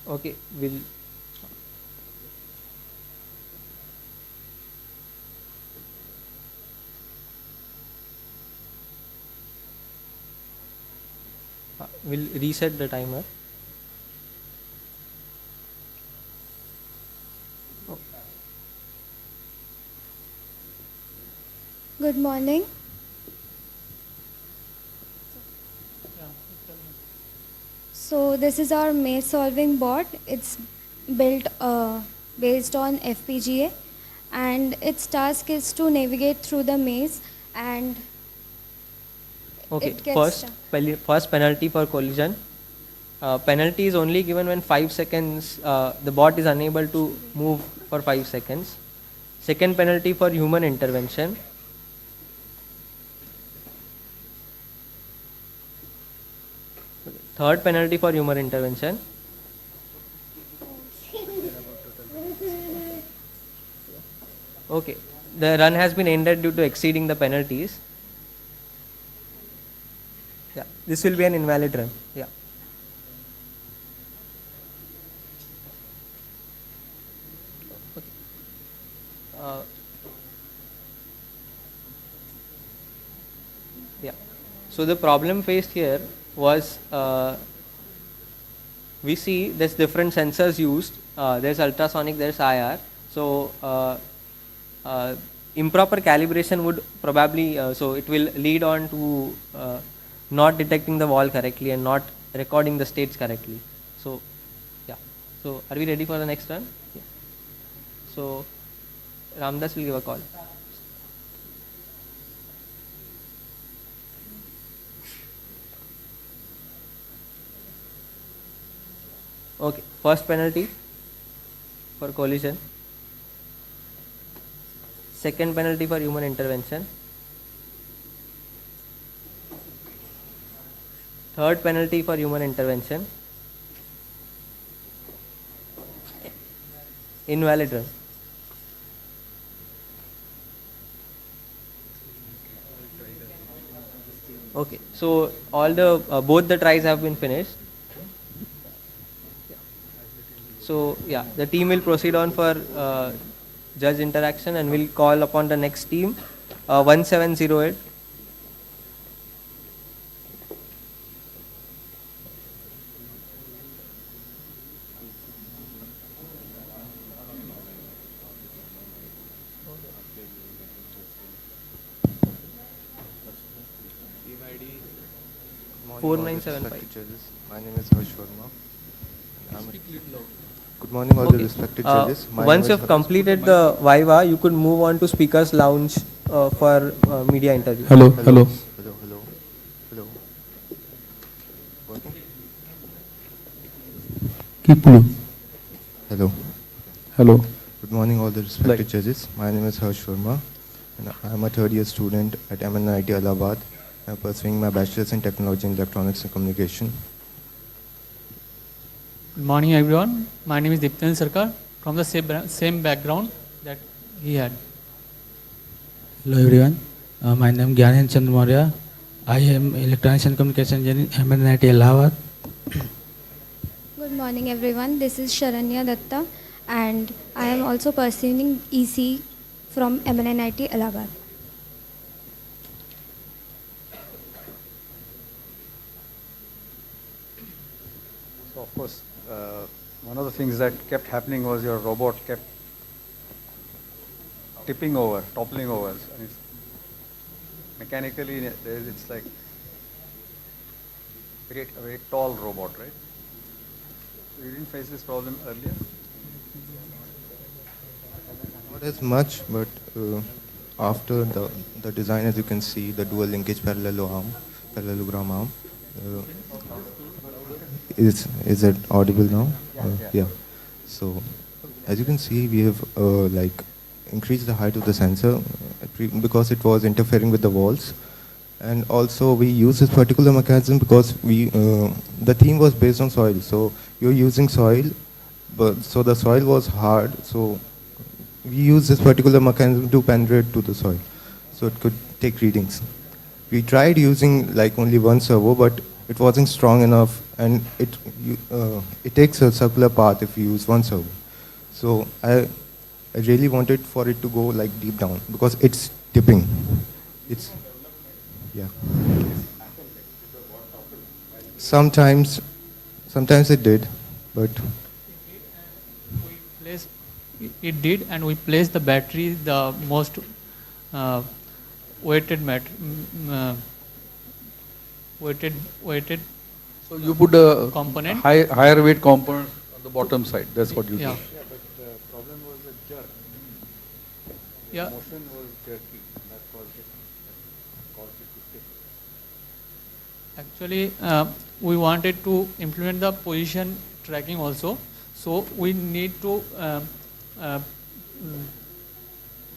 Okay, we'll we'll reset the timer. Good morning. So this is our maze solving bot. It's built based on FPGA, and its task is to navigate through the maze and Okay, it gets first penalty for collision. Penalty is only given when 5 seconds, the bot is unable to move for 5 seconds. Second penalty for human intervention. Third penalty for human intervention. Okay, the run has been ended due to exceeding the penalties. Yeah, this will be an invalid run. Yeah. Okay. Yeah. So the problem faced here was we see there's different sensors used. There's ultrasonic, there's IR. So improper calibration would probably so it will lead on to not detecting the wall correctly and not recording the states correctly. So yeah. So are we ready for the next run? Yeah. So Ramdas will give a call. Okay, first penalty for collision. Second penalty for human intervention. Third penalty for human intervention. Invalid run. Okay, so all the both the tries have been finished. So yeah, the team will proceed on for judge interaction and will call upon the next team 1708. Morning, 4975. judges. My name is Harsh Verma. Good morning, all the respected judges. My Once name you is have completed the Viva, you could move on to speakers lounge for media interview. Hello. Hello. Keep blue. Hello. Hello. Good morning, all the respected judges. My name is Harsh Verma, and I am a third-year student at IIT Allahabad. I am pursuing my bachelor's in technology in electronics and communication. Good morning, everyone. My name is Dipten Sarkar from the same background that he had. Hello, everyone. My name is Gyanen Chandra. I am electronics and communication engineer in IIT Allahabad. Good morning, everyone. This is Sharanya Datta, and I am also pursuing EC from IIT Allahabad. So of course, one of the things that kept happening was your robot kept tipping over, toppling over. And it's mechanically, it's like a very tall robot, right? So you didn't face this problem earlier? Not as much, but after the design, as you can see, the dual linkage parallelogram arm. Is it audible now? Yeah. So as you can see, we have increased the height of the sensor because it was interfering with the walls, and also we use this particular mechanism because the theme was based on soil. So you're using soil, but so the soil was hard. So we use this particular mechanism to penetrate to the soil, so it could take readings. We tried using only one servo, but it wasn't strong enough, and it takes a circular path if you use one servo. So I really wanted for it to go like deep down because it's dipping. It's yeah. Sometimes it did, but it did, and we placed the battery the most weighted weighted. So you put a component, higher weight component on the bottom side. That's what you yeah. did. Yeah, but the problem was the jerk. Yeah. Motion was jerky. That caused it to tip. Actually, we wanted to implement the position tracking also. So we need to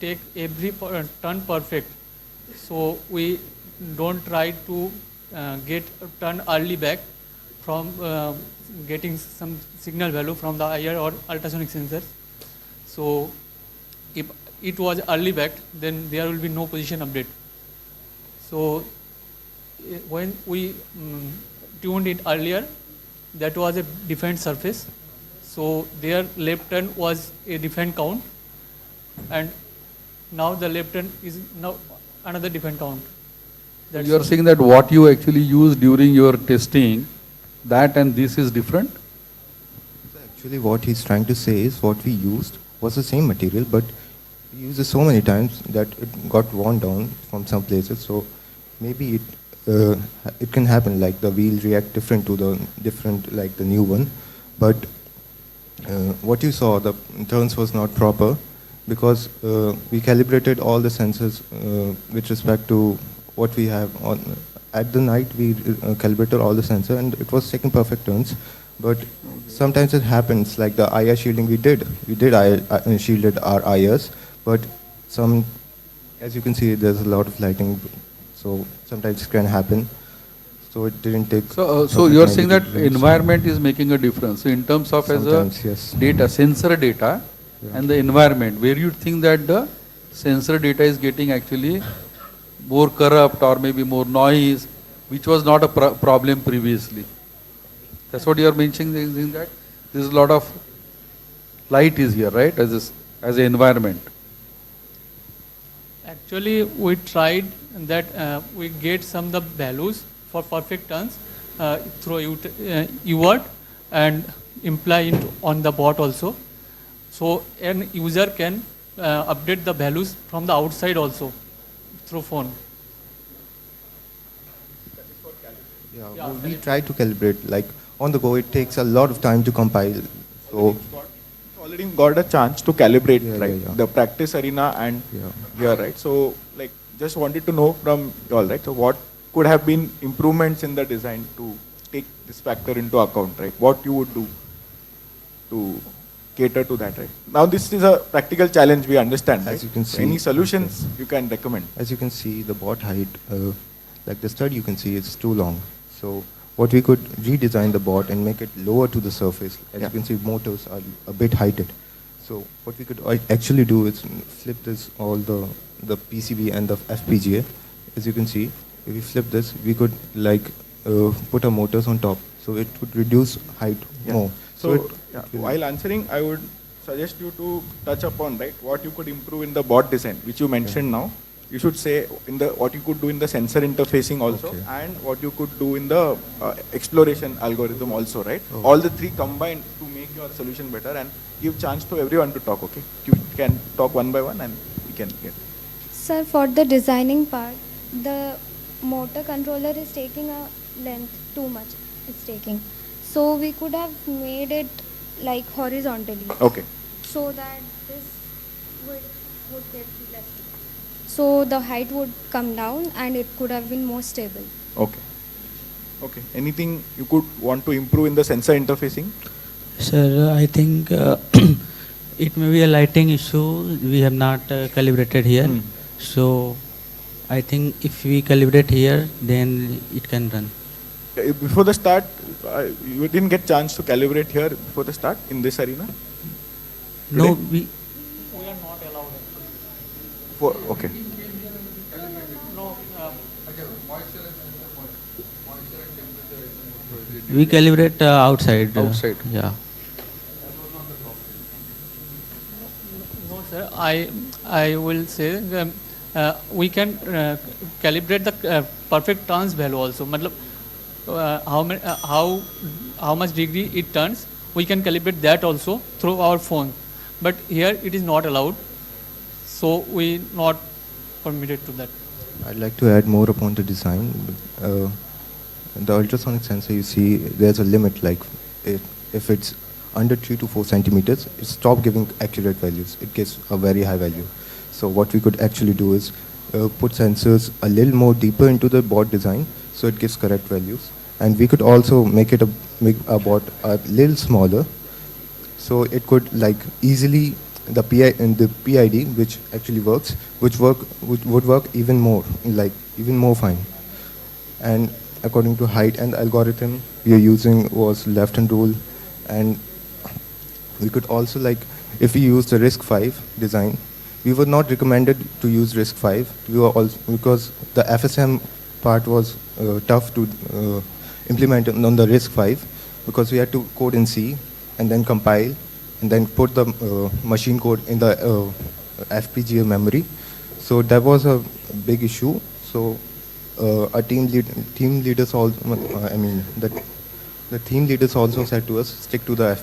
take every turn perfect. So we don't try to get a turn early back from getting some signal value from the IR or ultrasonic sensors. So if it was early back, then there will be no position update. So when we tuned it earlier, that was a defined surface. So their left turn was a defined count, and now the left turn is now another defined count. That's You are saying that what you actually used during your testing, that and this is different? actually what he's trying to say is what we used was the same material, but we used it so many times that it got worn down from some places. So maybe it can happen, like the wheel react different to the new one, but what you saw, the turns was not proper because we calibrated all the sensors with respect to what we have on. At the night we calibrated all the sensor and it was taking perfect turns, but sometimes it happens, like the IR shielding we did shielded our IRs, but as you can see there's a lot of lighting, so sometimes it can happen. So it didn't take. So you are saying that environment is making a difference. So in terms of sometimes, as a yes. data, sensor data, and the environment, where you think that the sensor data is getting actually more corrupt or maybe more noise, which was not a problem previously. That's what you are mentioning, that there's a lot of light is here, right, as an environment. Actually, we tried that we get some of the values for perfect turns through eYRC and imply it on the bot also. So an user can update the values from the outside also through phone. Yeah, we try to calibrate, like on the go it takes a lot of time to compile. So already got a chance to calibrate, the practice arena and here, right? So like just wanted to know from you all, right? So what could have been improvements in the design to take this factor into account, right? What you would do to cater to that, right? Now this is a practical challenge, we understand, as you can see, any solutions you can recommend? As you can see, the bot height, like the stud you can see, it's too long. So what we could redesign the bot and make it lower to the surface. As you can see, motors are a bit heighted. So what we could actually do is flip this, all the PCB and the FPGA. As you can see, if we flip this, we could like put our motors on top. So it would reduce height more. So while answering, I would suggest you to touch upon, right, what you could improve in the bot design, which you mentioned now. You should say in the what you could do in the sensor interfacing also, and what you could do in the exploration algorithm also, right? All the three combined to make your solution better and give chance to everyone to talk, okay? You can talk one by one and we can get. Sir, for the designing part, the motor controller is taking a length too much. It's taking. So we could have made it like horizontally. Okay. So that this would get less. So the height would come down and it could have been more stable. Okay. Okay. Anything you could want to improve in the sensor interfacing? Sir, I think it may be a lighting issue. We have not calibrated here. So I think if we calibrate here, then it can run. Before the start, you didn't get chance to calibrate here before the start in this arena? No, we are not allowed. Okay. We calibrate outside. Outside. Yeah. No, sir. I will say we can calibrate the perfect turns value also. मतलब how much degree it turns, we can calibrate that also through our phone. But here it is not allowed, so we not permitted to that. I'd like to add more upon the design. The ultrasonic sensor, you see, there's a limit, like if it's under 3 to 4 centimeters, it stops giving accurate values. It gives a very high value. So what we could actually do is put sensors a little more deeper into the board design, so it gives correct values. And we could also make a board a little smaller, so it could like easily the PID, which actually works, would work even more, like even more fine. And according to height and algorithm we are using was left-hand rule, and we could also, like, if we use the RISC-V design, we were not recommended to use RISC-V. We were also, because the FSM part was tough to implement on the RISC-V, because we had to code in C and then compile and then put the machine code in the FPGA memory. So that was a big issue. So our team leaders also, the team leaders also said to us, stick to the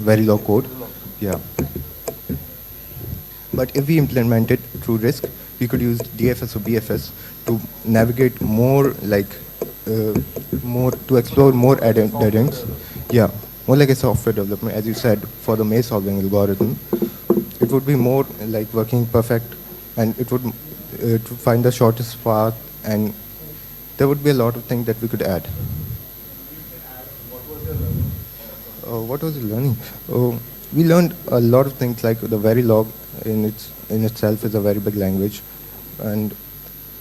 Verilog code. Yeah. But if we implement it through RISC, we could use DFS or BFS to navigate more, like more to explore more dead ends. Yeah, more like a software development, as you said, for the maze solving algorithm. It would be more like working perfect, and it would to find the shortest path, and there would be a lot of things that we could add. What was the learning? We learned a lot of things, like the Verilog in itself is a very big language, and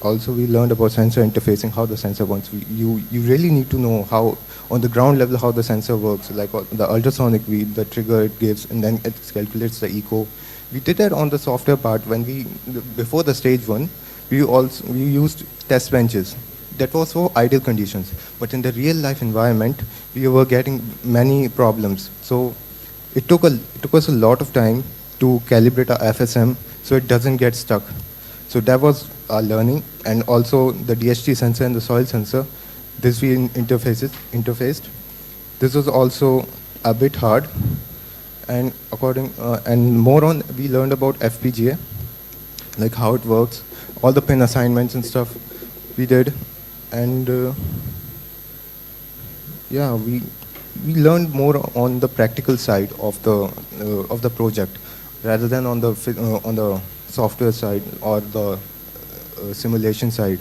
also we learned about sensor interfacing, how the sensor works. You really need to know how, on the ground level, how the sensor works, like the ultrasonic read, the trigger it gives, and then it calculates the echo. We did that on the software part when before the stage 1, we used test benches. That was for ideal conditions, but in the real life environment, we were getting many problems. So it took us a lot of time to calibrate our FSM so it doesn't get stuck. So that was our learning, and also the DHT sensor and the soil sensor, this we interfaced. This was also a bit hard, and more on, we learned about FPGA, like how it works, all the pin assignments and stuff we did, and yeah, we learned more on the practical side of the project rather than on the software side or the simulation side.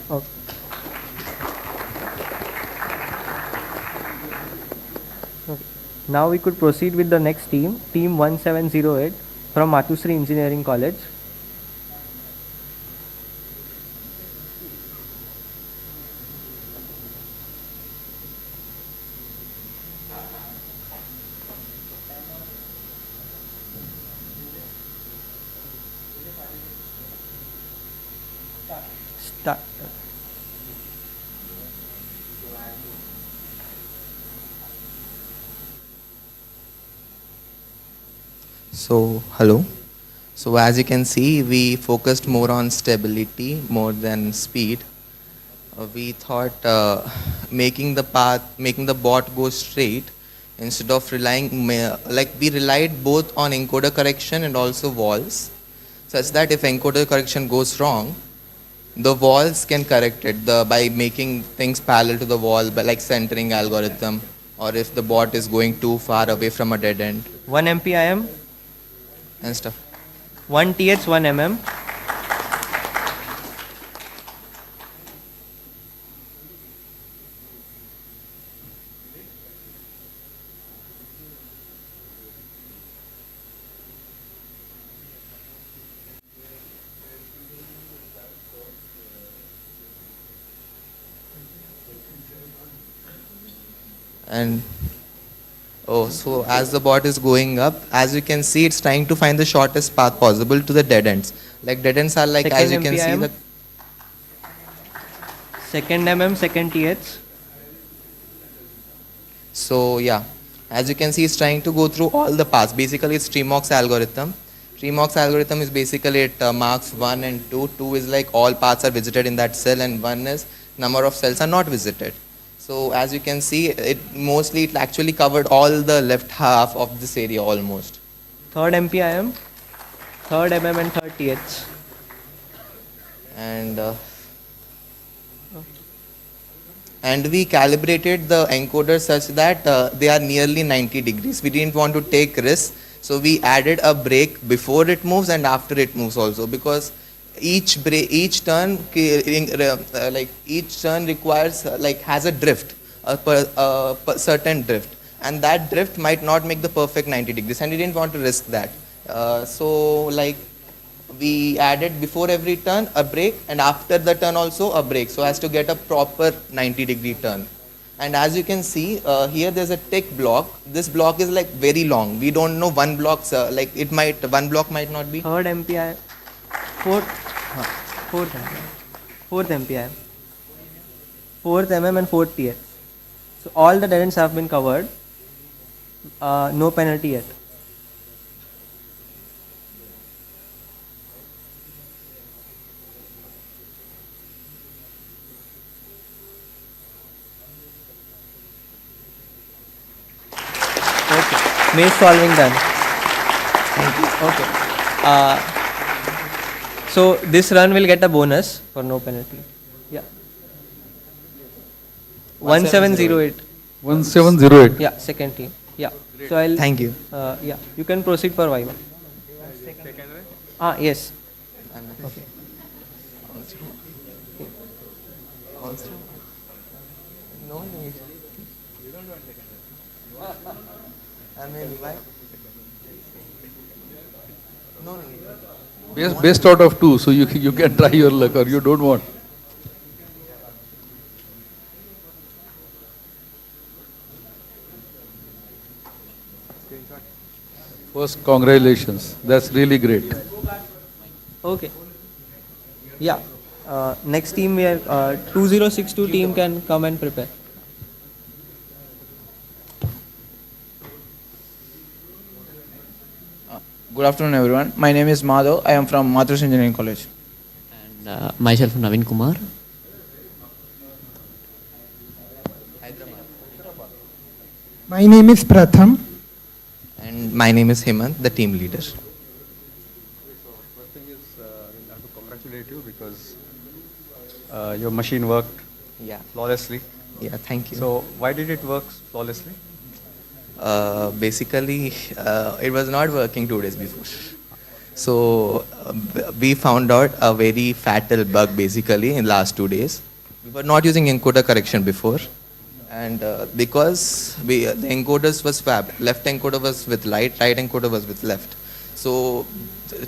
Okay. Now we could proceed with the next team, team 1708 from Matusri Engineering College. Start. So, hello. So as you can see, we focused more on stability more than speed. We thought making the bot go straight instead of relying, we relied both on encoder correction and also walls, such that if encoder correction goes wrong, the walls can correct it by making things parallel to the wall, by like centering algorithm, or if the bot is going too far away from a dead end. 1 MPIM and stuff. 1 TH 1 mm. And Oh, so as the bot is going up, as you can see, it's trying to find the shortest path possible to the dead ends. Like dead ends are like, Second as you can see, MPIM. the Second second TH. So yeah, as you can see, it's trying to go through all the paths. Basically, it's Tremox algorithm. Tremox algorithm is basically it marks 1 and 2. 2 is like all paths are visited in that cell, and 1 is number of cells are not visited. So as you can see, it actually covered all the left half of this area almost. Third MPIM, third and third TH. And we calibrated the encoder such that they are nearly 90 degrees. We didn't want to take risks, so we added a break before it moves and after it moves also, because each turn requires has a drift, a certain drift, and that drift might not make the perfect 90 degrees, and we didn't want to risk that. We added before every turn a break, and after the turn also a break, so as to get a proper 90-degree turn. And as you can see, here there's a tick block. This block is like very long. We don't know one block, one block might not be. Third MPI, fourth MPI, fourth and fourth TH. So all the dead ends have been covered. No penalty yet. Maze solving done. Okay. So this run will get a bonus for no penalty. Yeah. 1708. 1708. Yeah, second team. Yeah. So I'll. Thank you. Yeah, you can proceed for Viva. Yes. Okay. No need. I mean, why? No need. Best out of 2, so you can try your luck, or you don't want. First, congratulations. That's really great. Okay. Yeah. Next team, we are 2062 team can come and prepare. Good afternoon, everyone. My name is Madhav. I am from Mathurs Engineering College. And myself, Naveen Kumar. My name is Pratham. And my name is Hemant, the team leader. First thing is, I have to congratulate you because your machine worked flawlessly. Yeah, thank you. So why did it work flawlessly? Basically, it was not working 2 days before. So we found out a very fatal bug basically in last 2 days. We were not using encoder correction before, and because the encoders was left encoder was with right encoder was with left. So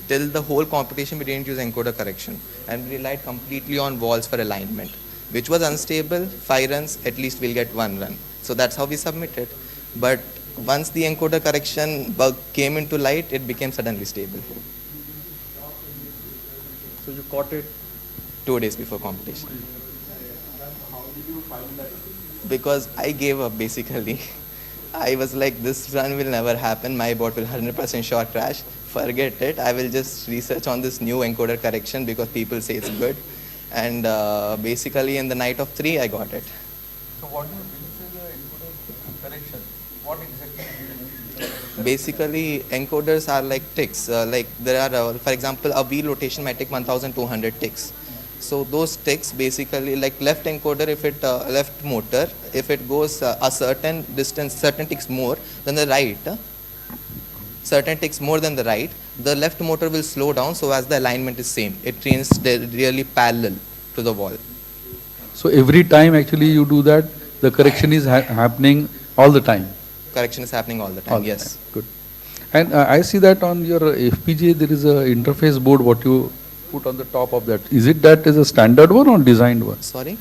till the whole competition we didn't use encoder correction, and we relied completely on walls for alignment, which was unstable. 5 runs, at least we'll get 1 run. So that's how we submitted. But once the encoder correction bug came into light, it became suddenly stable. So you caught it 2 days before competition. How did you find that? Because I gave up basically. I was like, this run will never happen. My bot will 100% sure crash. Forget it. I will just research on this new encoder correction because people say it's good. And basically in the night of 3, I got it. So what do you do with the encoder correction? What exactly do you do? Basically, encoders are like ticks. Like there are, for example, a wheel rotation might take 1,200 ticks. So those ticks basically, like left encoder, if it left motor, if it goes a certain distance, certain ticks more than the right, certain ticks more than the right, the left motor will slow down so as the alignment is same. It trains really parallel to the wall. So every time actually you do that, the correction is happening all the time? Correction is happening all the time, yes. Good. And I see that on your FPGA there is a interface board what you put on the top of that. Is it that is a standard one or designed one? Sorry?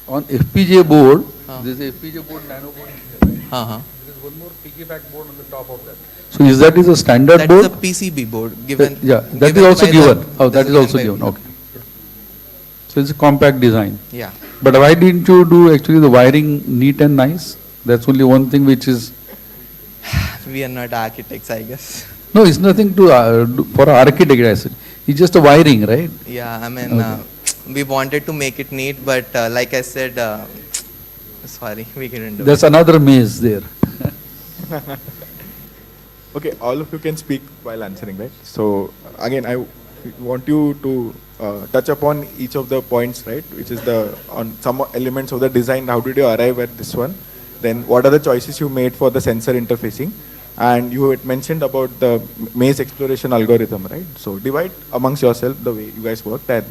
On FPGA board, there is a FPGA board, nano board is there, right? There is one more piggyback board on the top of that. So is that a standard board? That is a PCB board given. Yeah, that is also given. Oh, that is also given. Okay. So it's a compact design. Yeah. But why didn't you do actually the wiring neat and nice? That's only one thing which is. We are not architects, I guess. No, it's nothing to do for an architect. I said it's just a wiring, right? Yeah, I mean, we wanted to make it neat, but like I said, sorry, we couldn't do There's it. another maze there. Okay, all of you can speak while answering, right? So again, I want you to touch upon each of the points, right? Which is on some elements of the design. How did you arrive at this one? Then what are the choices you made for the sensor interfacing? And you had mentioned about the maze exploration algorithm, right? So divide amongst yourself the way you guys worked and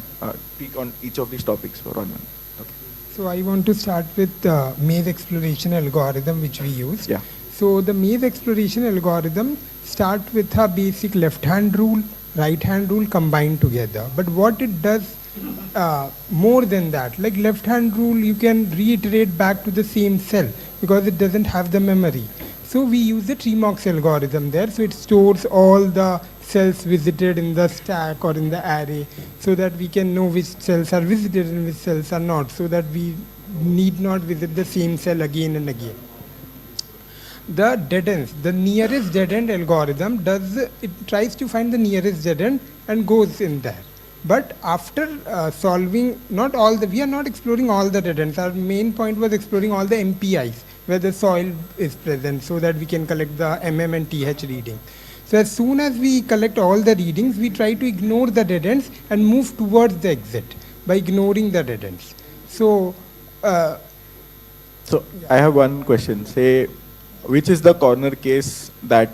speak on each of these topics for 1 minute. Okay. So I want to start with the maze exploration algorithm which we use. Yeah. So the maze exploration algorithm start with a basic left-hand rule, right-hand rule combined together. But what it does more than that, like left-hand rule, you can reiterate back to the same cell because it doesn't have the memory. So we use the TreeMox algorithm there. So it stores all the cells visited in the stack or in the array so that we can know which cells are visited and which cells are not, so that we need not visit the same cell again and again. The dead ends, the nearest dead end algorithm tries to find the nearest dead end and goes in there. But after solving we are not exploring all the dead ends. Our main point was exploring all the MPIs where the soil is present so that we can collect the MM and TH reading. So as soon as we collect all the readings, we try to ignore the dead ends and move towards the exit by ignoring the dead ends. So, I have one question. Say, which is the corner case that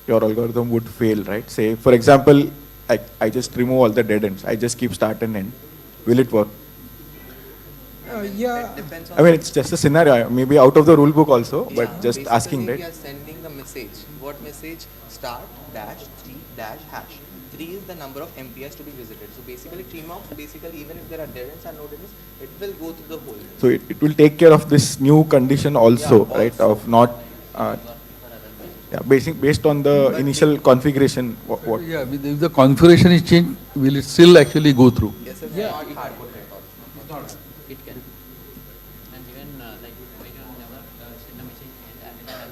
your algorithm would fail, right? Say, for example, I just remove all the dead ends. I just keep start and end. Will it work? Yeah. I mean, it's just a scenario. Maybe out of the rule book also, but just Basically, asking, right? we are sending the message. What message? Start dash 3 dash hash. 3 is the number of MPIs to be visited. So basically, TreeMox, even if there are dead ends and no dead ends, it will go through the whole. So it will take care of this new condition also, right? Of not, based on the initial configuration. What? Yeah, if the configuration is changed, will it still actually go through? Yes, it's Yeah. not hardcoded. It can. And even like we can never send a message and at the time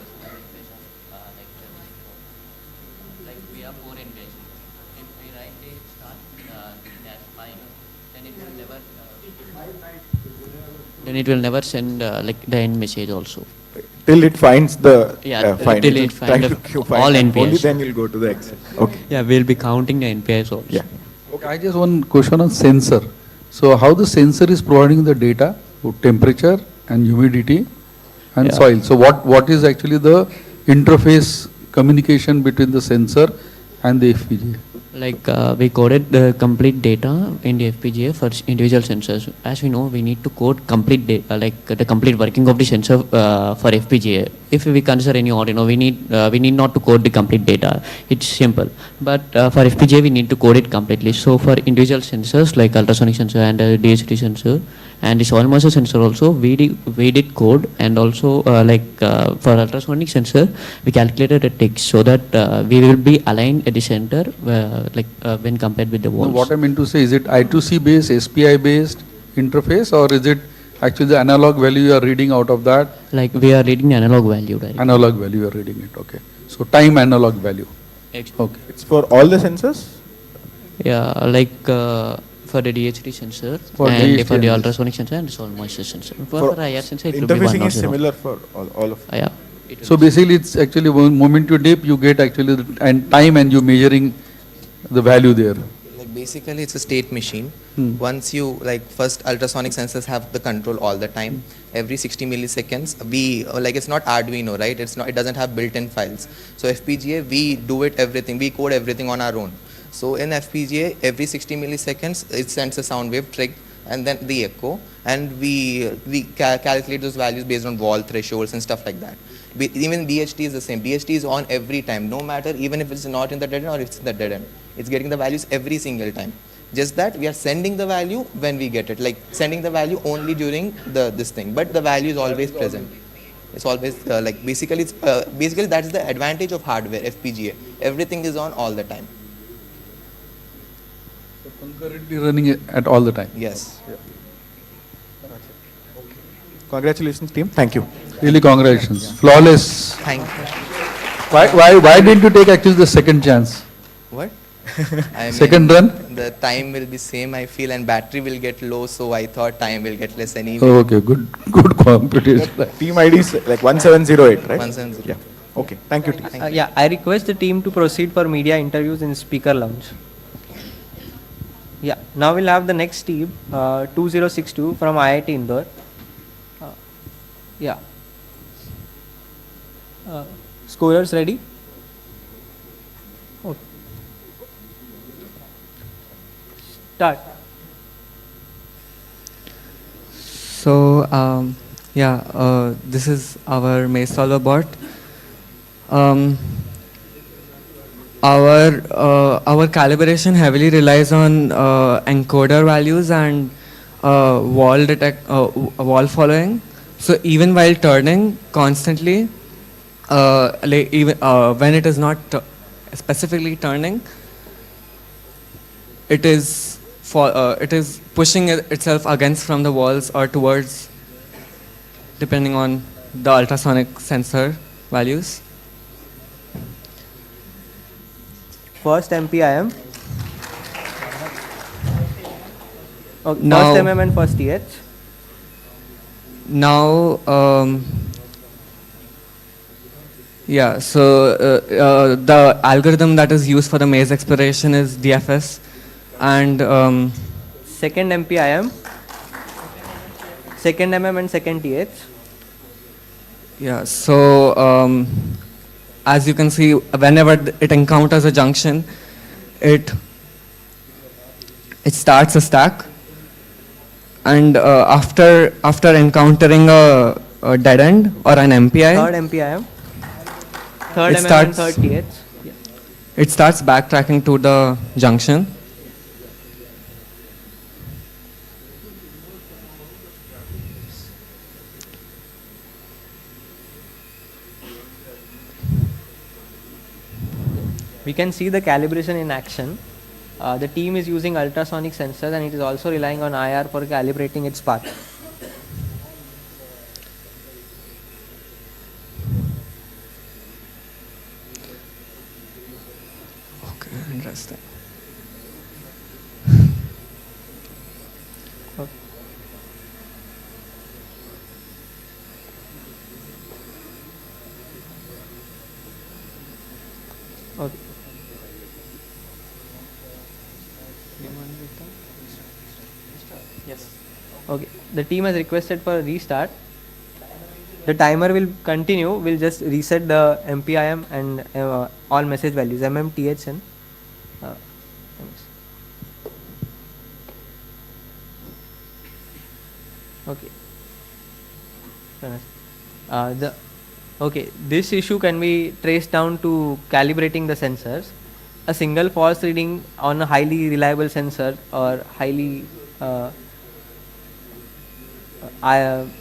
like we have 4 NPIs. If we write a start dash 5, then it will never send like the end message also. Till it finds the till it finds all NPIs. Only then you'll go to the exit. Okay. Yeah, we'll be counting the NPIs also. Yeah. Okay, I just one question on sensor. So how the sensor is providing the data for temperature and humidity and soil. So what is actually the interface communication between the sensor and the FPGA? Like we coded the complete data in the FPGA for individual sensors. As we know, we need to code complete data, like the complete working of the sensor for FPGA. If we consider any Arduino, we need not to code the complete data. It's simple. But for FPGA, we need to code it completely. So for individual sensors like ultrasonic sensor and DHT sensor and the soil moisture sensor also, we did code, and also for ultrasonic sensor, we calculated a tick so that we will be aligned at the center when compared with the walls. No, what I meant to say, is it I2C based, SPI based interface, or is it actually the analog value you are reading out of that? Like we are reading the analog value, right? Analog value you are reading it, okay. So time analog value. Okay. It's for all the sensors? Yeah, like for the DHT sensor For and DHT for the and ultrasonic sensor and the soil moisture sensor. For IR sensor, it will be interfacing 1 is similar for all of them. Yeah. So basically it's actually one moment you dip, you get actually and time and you measuring the value there. Like basically it's a state machine. Once you first ultrasonic sensors have the control all the time. Every 60 milliseconds it's not Arduino, right? It doesn't have built-in files. So FPGA, we do everything, we code everything on our own. So in FPGA, every 60 milliseconds it sends a sound wave trig and then the echo, and we calculate those values based on wall thresholds and stuff like that. Even DHT is the same. DHT is on every time, no matter even if it's not in the dead end or if it's in the dead end. It's getting the values every single time. Just that we are sending the value when we get it, like sending the value only during this thing, but the value is always present. It's always like basically that's the advantage of hardware FPGA. Everything is on all the time. So concurrently running it at all the time. Yes. Yeah. Congratulations, team. Thank you. Really, congratulations. Flawless. Thank you. Why didn't you take actually the second chance? What? Second run? The time will be same, I feel, and battery will get low, so I thought time will get less anyway. Oh, okay, good competition. Team ID is like 1708, right? 170. Yeah. Okay. Thank you, team. Yeah, I request the team to proceed for media interviews in speaker lounge. Yeah, now we'll have the next team, 2062 from IIT Indore. Yeah. Scorers ready? Okay. Start. So this is our maze solver bot. Our calibration heavily relies on encoder values and wall following. So even while turning constantly, when it is not specifically turning, it is pushing itself against from the walls or towards, depending on the ultrasonic sensor values. First MPIM. Okay, Now- first MM and first TH. Now, the algorithm that is used for the maze exploration is DFS, and second MPIM, second MM and second TH. yeah. So as you can see, whenever it encounters a junction, it starts a stack. And after encountering a dead end or an MPI, Third MPIM, third it MM and starts- third TH. Yeah. it starts backtracking to the junction. We can see the calibration in action. The team is using ultrasonic sensors and it is also relying on IR for calibrating its path. Okay, interesting. Okay. Okay. Yes. Okay. The team has requested for a restart. The timer will continue. We'll just reset the MPIM and all message values, MM, TH, and MS. Okay. This issue can be traced down to calibrating the sensors. A single false reading on a highly reliable sensor or highly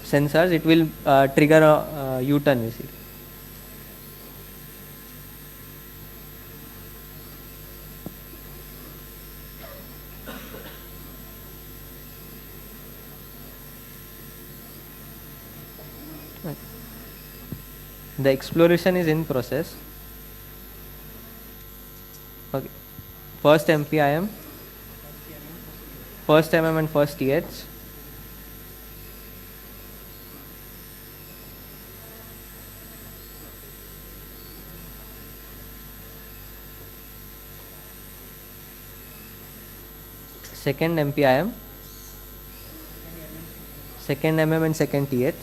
sensors, it will trigger a U-turn basically. Right. The exploration is in process. Okay. First MPIM, first MM and first TH. Second MPIM, second MM and second TH.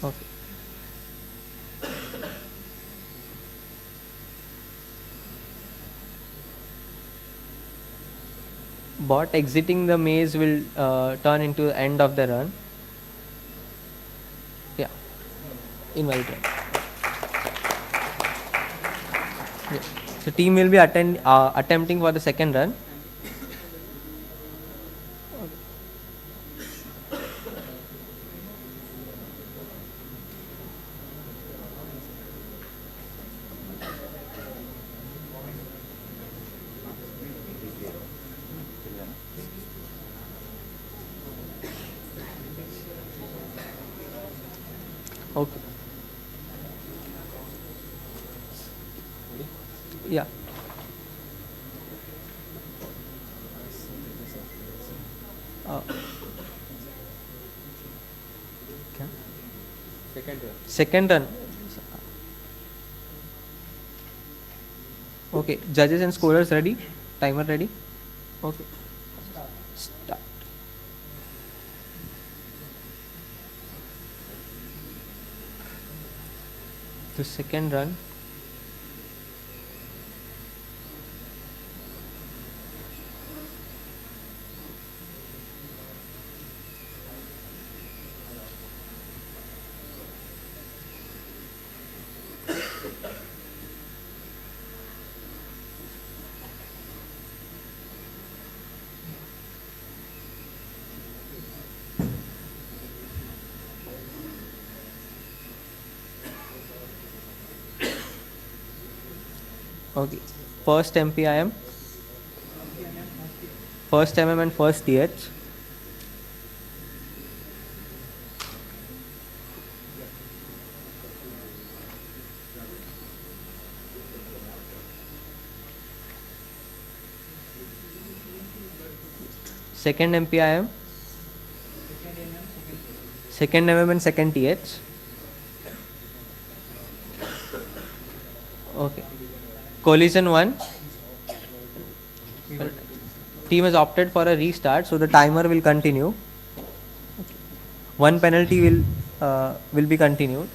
Okay. Bot exiting the maze will turn into the end of the run. Yeah, invalid run. Yeah. So team will be attempting for the second run. Yeah. Second run. Okay, judges and scorers ready? Timer ready? Okay. Start. The second run. Okay, first MPIM, first MM and first TH. Second MPIM, second MM and second TH. Okay. Collision 1. Team has opted for a restart, so the timer will continue. One penalty will be continued.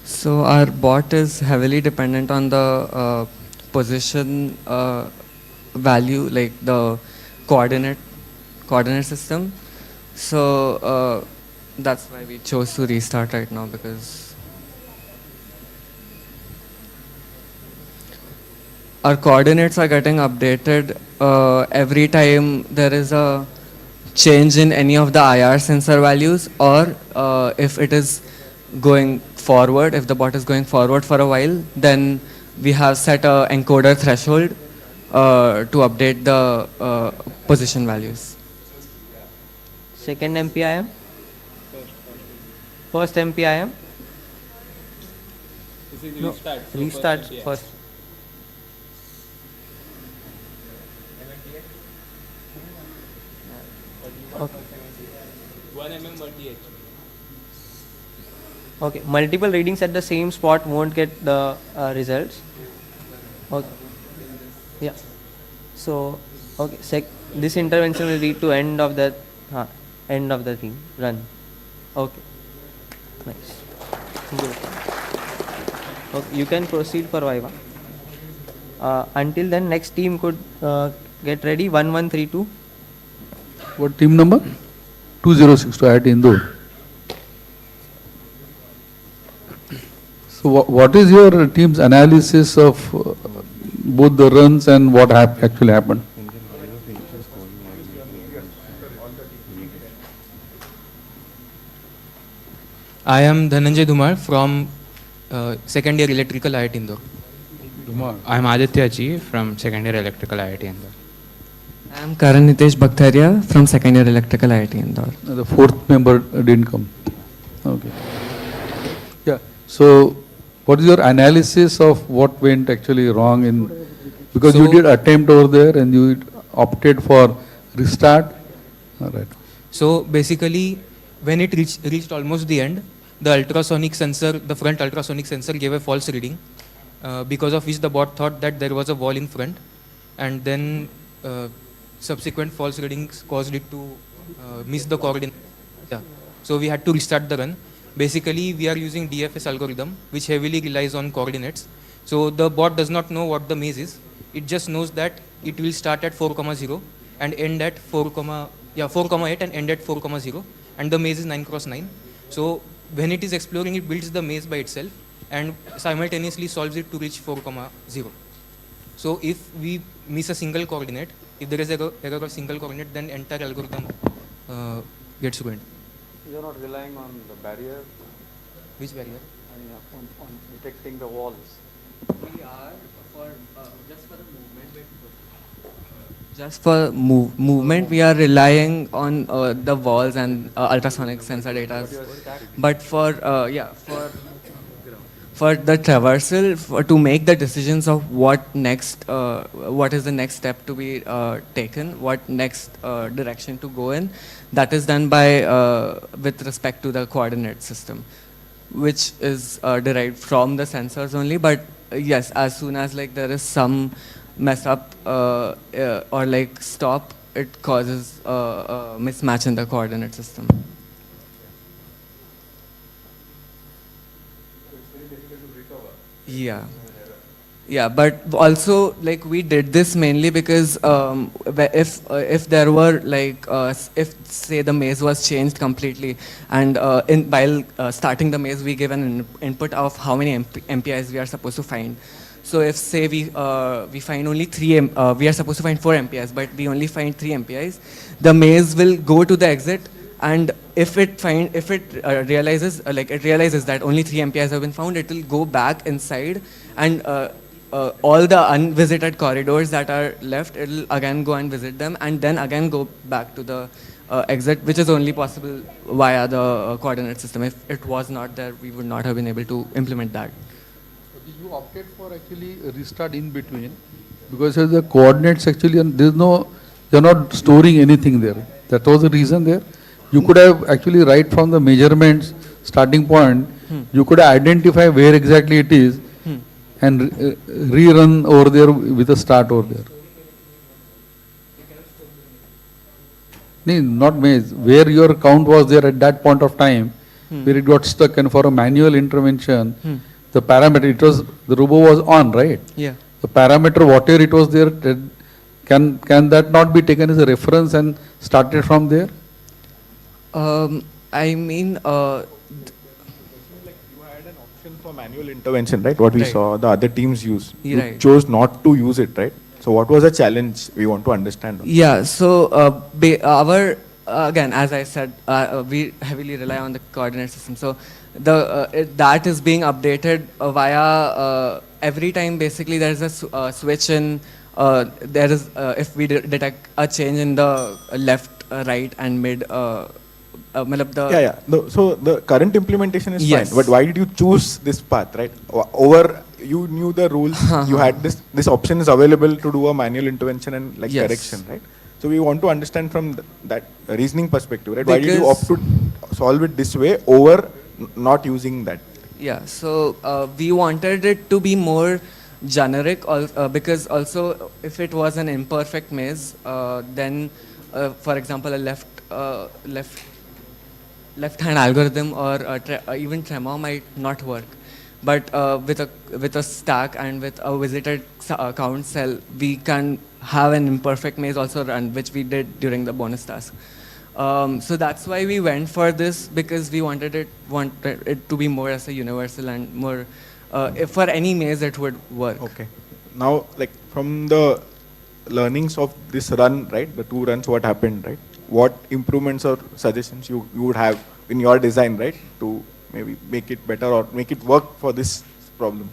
So our bot is heavily dependent on the position value, like the coordinate system. So that's why we chose to restart right now, because our coordinates are getting updated every time there is a change in any of the IR sensor values, or if it is going forward, if the bot is going forward for a while, then we have set a encoder threshold to update the position values. Second MPIM, first MPIM. No, restart first. Okay. 1 mm 1 TH. Okay, multiple readings at the same spot won't get the results. Okay. Yeah. So, okay, this intervention will lead to end of the thing run. Okay. Nice. Good. Okay, you can proceed for Viva. Until then, next team could get ready. 1132. What team number? 2062 IIT Indore. So what is your team's analysis of both the runs and what actually happened? I am Dhananjay Dhumar from second year electrical IIT Indore. I am Aditya Ji from second year electrical IIT Indore. I am Karan Nitesh Bhaktharia from second year electrical IIT Indore. The fourth member didn't come. Okay. Yeah. So what is your analysis of what went actually wrong in, because you did attempt over there and you opted for restart. All right. So basically, when it reached almost the end, the ultrasonic sensor, the front ultrasonic sensor gave a false reading, because of which the bot thought that there was a wall in front, and then subsequent false readings caused it to miss the coordinate. Yeah. So we had to restart the run. Basically, we are using DFS algorithm, which heavily relies on coordinates. So the bot does not know what the maze is. It just knows that it will start at 4,0 and end at 4,8 and end at 4,0, and the maze is 9 cross 9. So when it is exploring, it builds the maze by itself and simultaneously solves it to reach 4,0. So if we miss a single coordinate, if there is error of single coordinate, then entire algorithm gets ruined. You are not relying on the barrier. Which barrier? I mean, on detecting the walls. We are just for the movement. Just for movement, we are relying on the walls and ultrasonic sensor data. But for for the traversal, to make the decisions of what is the next step to be taken, what next direction to go in, that is done by with respect to the coordinate system, which is derived from the sensors only. But yes, as soon as like there is some mess up or like stop, it causes a mismatch in the coordinate system. Yeah. Yeah, but also like we did this mainly because if there were like if say the maze was changed completely, and while starting the maze we give an input of how many MPIs we are supposed to find. So if say we find only we are supposed to find 4 MPIs, but we only find 3 MPIs, the maze will go to the exit, and if it realizes that only 3 MPIs have been found, it will go back inside, and all the unvisited corridors that are left, it will again go and visit them, and then again go back to the exit, which is only possible via the coordinate system. If it was not there, we would not have been able to implement that. You opted for actually a restart in between, because the coordinates actually, and you're not storing anything there. That was the reason there. You could have actually right from the measurements starting point, you could identify where exactly it is and rerun over there with a start over there. No, not maze, where your count was there at that point of time, where it got stuck, and for a manual intervention, the parameter, the robo was on, right? Yeah. The parameter, whatever it was there, can that not be taken as a reference and started from there? I mean, for manual intervention, right? What we Right. saw the other teams use. You Right. chose not to use it, right? So what was the challenge we want to understand? Yeah, so our again, as I said, we heavily rely on the coordinate system. So that is being updated via every time. Basically, there is a switch in. There is if we detect a change in the left, right, and mid. No, so the current implementation is Yes. fine, but why did you choose this path, right? Over, you knew the rules, you had this option is available to do a manual intervention and like Yes. correction, right? So we want to understand from that reasoning perspective, right? Why did you opt to solve it this way over not using that? Yeah, so we wanted it to be more generic, because also if it was an imperfect maze, then for example a left-hand algorithm or even tremor might not work. But with a stack and with a visited count cell, we can have an imperfect maze also run, which we did during the bonus task. So that's why we went for this, because we wanted it to be more as a universal and more if for any maze it would work. Okay. Now, like from the learnings of this run, right? The 2 runs, what happened, right? What improvements or suggestions you would have in your design, right? To maybe make it better or make it work for this problem.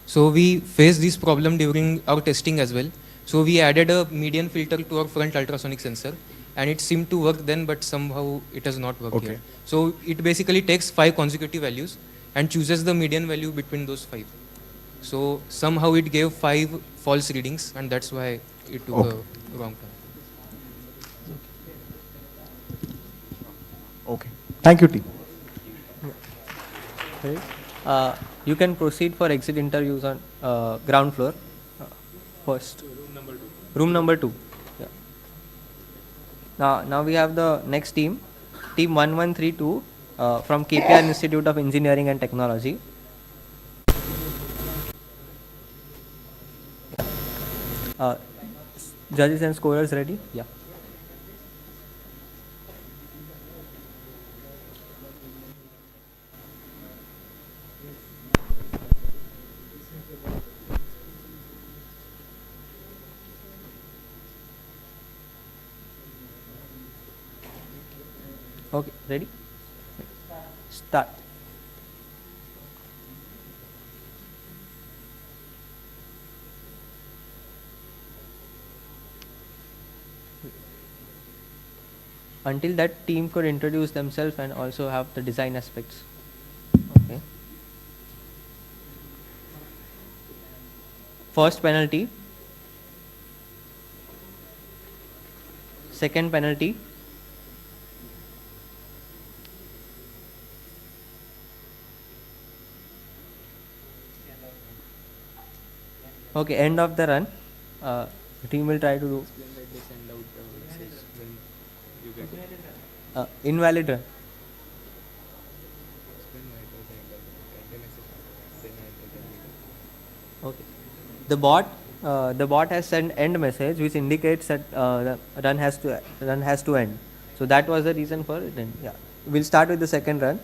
So we faced this problem during our testing as well. So we added a median filter to our front ultrasonic sensor, and it seemed to work then, but somehow it has not worked here. So it basically takes 5 consecutive values and chooses the median value between those 5. So somehow it gave 5 false readings, and that's why it took a wrong turn. Okay. Thank you, team. You can proceed for exit interviews on ground floor first. Room number 2. Yeah. Now we have the next team 1132 from KPR Institute of Engineering and Technology. Judges and scorers ready? Yeah. Okay, ready? Start. Until that, team could introduce themselves and also have the design aspects. first penalty, second penalty, okay, end of the run. The team will try to do invalid run. Okay. The bot has sent end message which indicates that the run has to end. So that was the reason for it. Yeah, we'll start with the second run.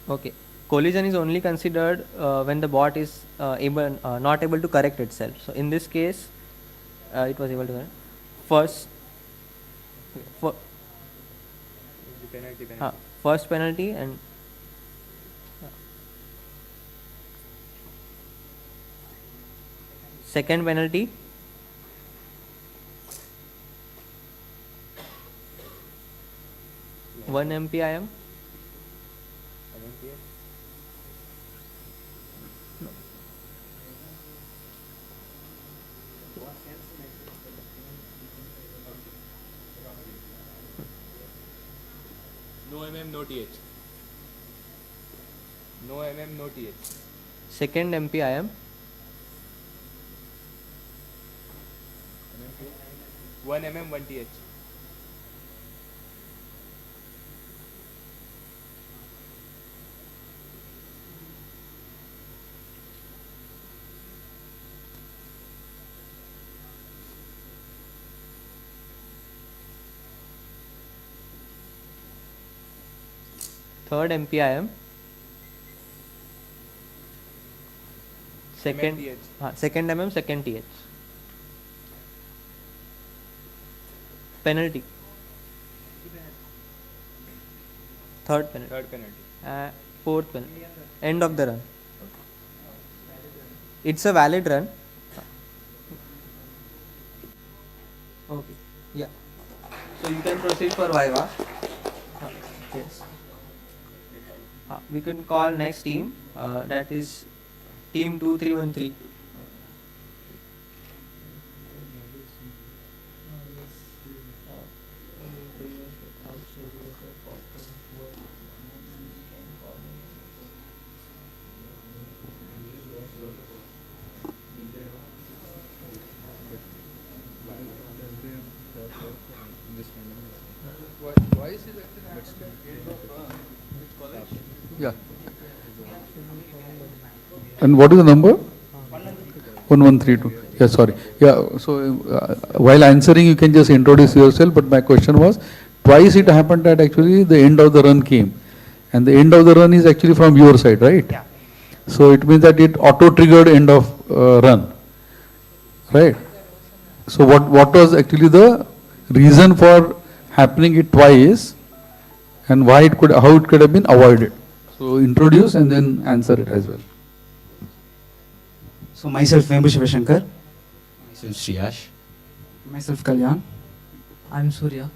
Okay, collision is only considered when the bot is not able to correct itself. So in this case, it was able to correct. First penalty and second penalty, one MPIM. No MM, no TH. No MM, no TH. Second MPIM. 1 MM, 1 TH. Third MPIM. Second second MM, second TH. Penalty. Third penalty. Third penalty. Fourth penalty. End of the run. It's a valid run. Okay. Yeah. So you can proceed for Viva. Yes. We can call next team. That is team 2313. Why is it yeah. And what is the number? 1132. Yeah, sorry. Yeah, so while answering, you can just introduce yourself, but my question was, twice it happened that actually the end of the run came. And the end of the run is actually from your side, right? Yeah. So it means that it auto-triggered end of run, right? So what was actually the reason for happening it twice, and why it could, how it could have been avoided? So introduce and then answer it as well. So myself Vembu Shivashankar. Myself Shriyash. Myself Kalyan. I'm Surya.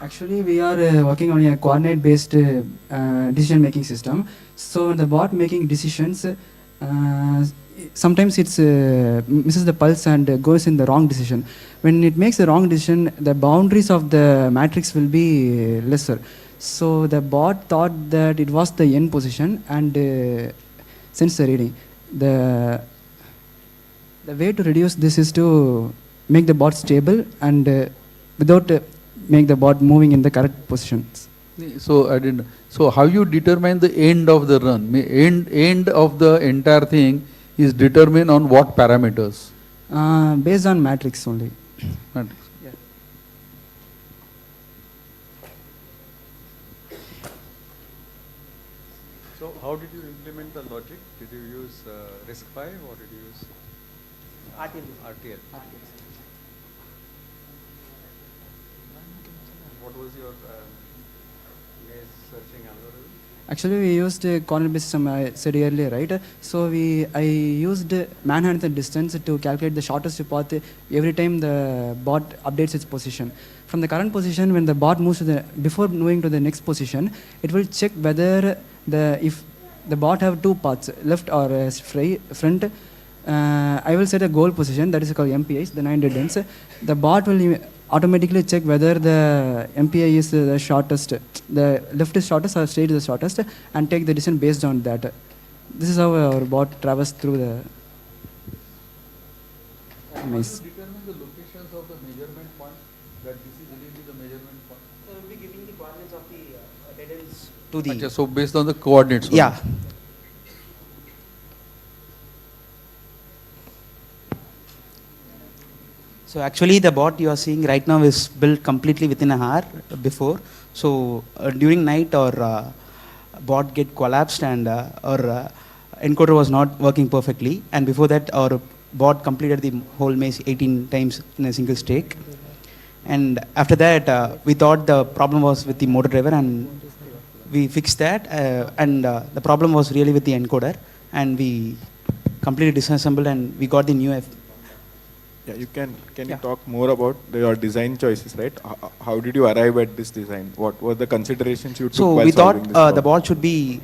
Actually, we are working on a coordinate-based decision-making system. So the bot making decisions, sometimes it's misses the pulse and goes in the wrong decision. When it makes the wrong decision, the boundaries of the matrix will be lesser. So the bot thought that it was the end position and sends the reading. The way to reduce this is to make the bot stable and without make the bot moving in the correct positions. So I didn't. So how you determine the end of the run? End of the entire thing is determined on what parameters? Based on matrix only. Matrix. Yeah. So how did you implement the logic? Did you use RISC-V or did you use RTL? What was your maze searching algorithm? Actually, we used a coordinate-based system, I said earlier, right? So I used Manhattan distance to calculate the shortest path every time the bot updates its position. From the current position, when the bot moves to before moving to the next position, it will check whether if the bot have two paths, left or front. I will set a goal position, that is called MPIs, the 9 dead ends. The bot will automatically check whether the MPI is the shortest, the left is shortest or straight is the shortest, and take the decision based on that. This is how our bot travels through the maze. How do you determine the locations of the measurement point? That this is really the measurement point. So we'll be giving the coordinates of the dead ends to the. Achha, so based on the coordinates. Yeah. So actually the bot you are seeing right now is built completely within an hour before. So during night our bot get collapsed and our encoder was not working perfectly, and before that our bot completed the whole maze 18 times in a single stake. And after that we thought the problem was with the motor driver, and we fixed that, and the problem was really with the encoder, and we completely disassembled and we got the new Yeah, can you talk more about your design choices, right? How did you arrive at this design? What were the considerations you took So while we thought solving this the bot should be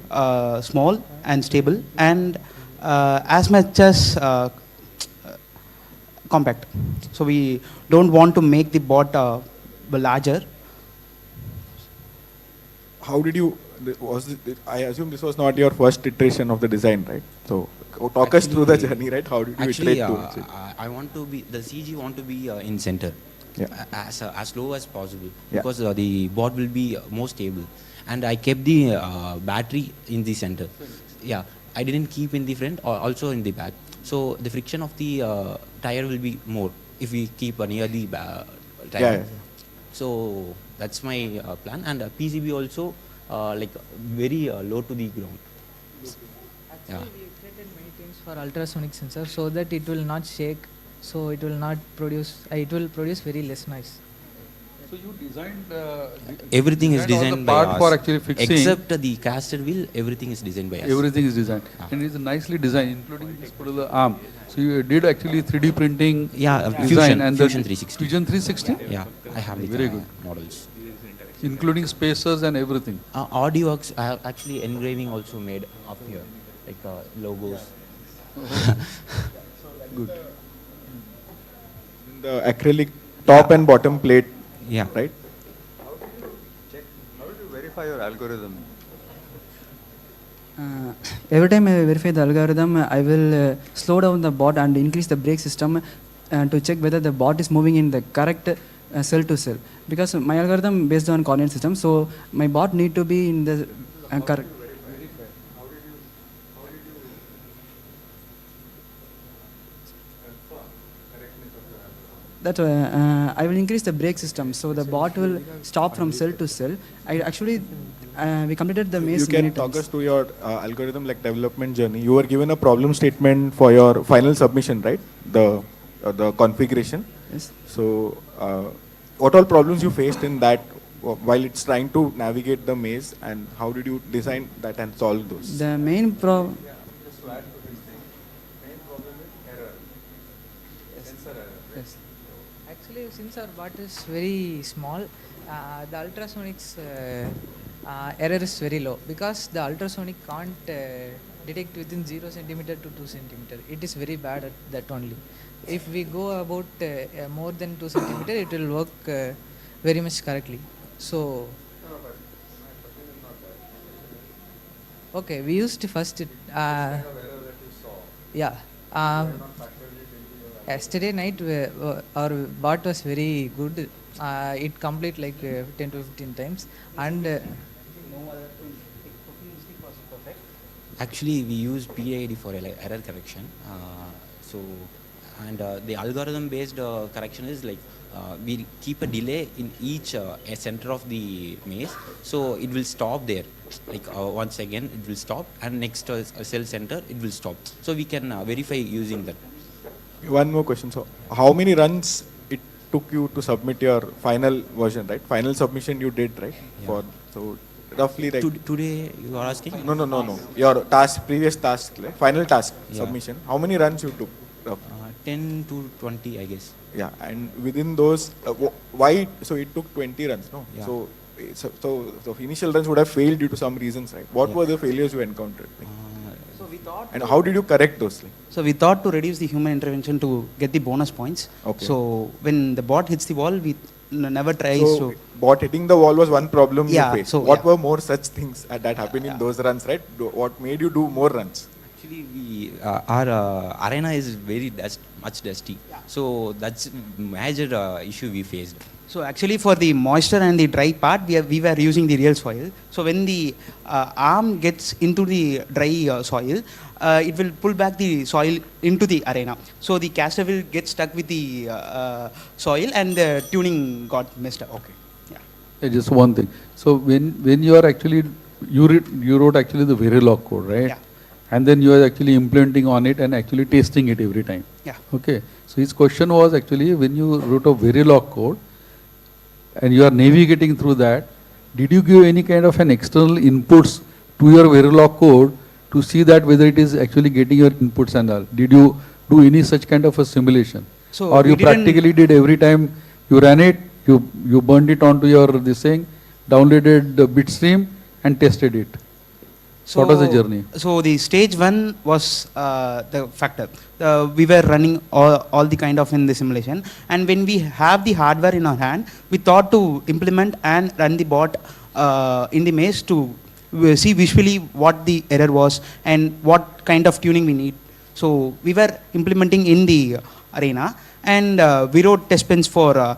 small and stable and as much as compact. So we don't want to make the bot larger. How did you, I assume this was not your first iteration of the design, right? So talk us through the journey, right? How did you iterate towards it? I want to be, the CG want to be in center, as low as possible, because the board will be more stable. And I kept the battery in the center. Yeah, I didn't keep in the front or also in the back. So the friction of the tire will be more if we keep near the tire. So that's my plan. And PCB also like very low to the ground. Actually, we created many things for ultrasonic sensor so that it will not shake, so it will not produce, it will produce very less noise. So you designed everything is designed by us. For actually fixing, except the caster wheel, everything is designed by us. Everything is designed, and it's nicely designed, including this particular arm. So you did actually 3D printing. Fusion, and Fusion 360. Fusion 360. Yeah, I have very good models, including spacers and everything. AudioWorks, I have actually engraving also made up here, like logos. Good. The acrylic top and bottom plate. Yeah. Right? How did you verify your algorithm? Every time I verify the algorithm, I will slow down the bot and increase the brake system to check whether the bot is moving in the correct cell to cell. Because my algorithm based on coordinate system, so my bot need to be in the correct. That I will increase the brake system, so the bot will stop from cell to cell. I actually we completed the maze. You can talk us through your algorithm like development journey. You were given a problem statement for your final submission, right? The configuration. Yes. So what all problems you faced in that while it's trying to navigate the maze, and how did you design that and solve those? The main problem. Yes. Actually, since our bot is very small, the ultrasonics error is very low because the ultrasonic can't detect within 0 centimeter to 2 centimeter. It is very bad at that only. If we go about more than 2 centimeter, it will work very much correctly. So, okay, we used to first. Yeah. Yesterday night, our bot was very good. It complete like 10 to 15 times, and Actually, we use PID for error correction. So And the algorithm based correction is like we keep a delay in each a center of the maze, so it will stop there. Like once again it will stop, and next cell center it will stop. So we can verify using that. One more question. So, how many runs it took you to submit your final version, right? Final submission you did, right? Yeah. For so roughly like Today you are asking? No. Your task, previous task, like final task Yeah. submission. How many runs you took? 10 to 20, I guess. Yeah, and within those, why? So it took 20 runs, no? Yeah. So initial runs would have failed due to some reasons, right? What Yeah. were the failures you encountered? Like, So we thought. and how did you correct those? Like? So we thought to reduce the human intervention to get the bonus points. Okay. So when the bot hits the wall, we never try. So bot hitting the wall was one problem Yeah, you faced. so, What yeah. were more such things that happened in those runs, right? What made you do more runs? Actually, we our arena is very much dusty. So that's major issue we faced. So actually for the moisture and the dry part, we were using the real soil. So when the arm gets into the dry soil, it will pull back the soil into the arena. So the caster will get stuck with the soil and the tuning got messed up. Okay. Yeah, just one thing. So when you are actually, you wrote actually the Verilog code, right? Yeah. And then you are actually implementing on it and actually testing it every time. Yeah. Okay. So his question was actually when you wrote a Verilog code and you are navigating through that, did you give any kind of an external inputs to your Verilog code to see that whether it is actually getting your inputs and all? Did you do any such kind of a simulation? So or we you didn't- practically did every time you ran it, you burned it onto your this thing, downloaded the bitstream and tested it? What was the journey? So the stage one was the factor. We were running all the kind of in the simulation, and when we have the hardware in our hand, we thought to implement and run the bot in the maze to see visually what the error was and what kind of tuning we need. So we were implementing in the arena, and we wrote test pens for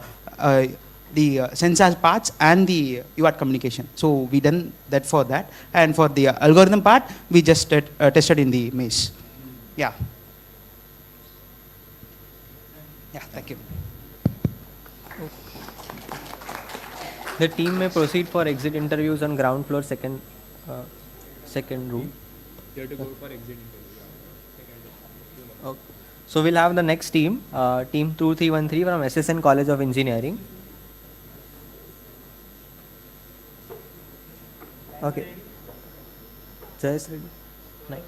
the sensor parts and the UART communication. So we done that for that, and for the algorithm part, we just tested in the maze. Yeah. Yeah. Thank you. The team may proceed for exit interviews on ground floor, second room. You have to go for exit interview. Okay. So we'll have the next team, team 2313 from SSN College of Engineering. Okay. Just ready. Nice.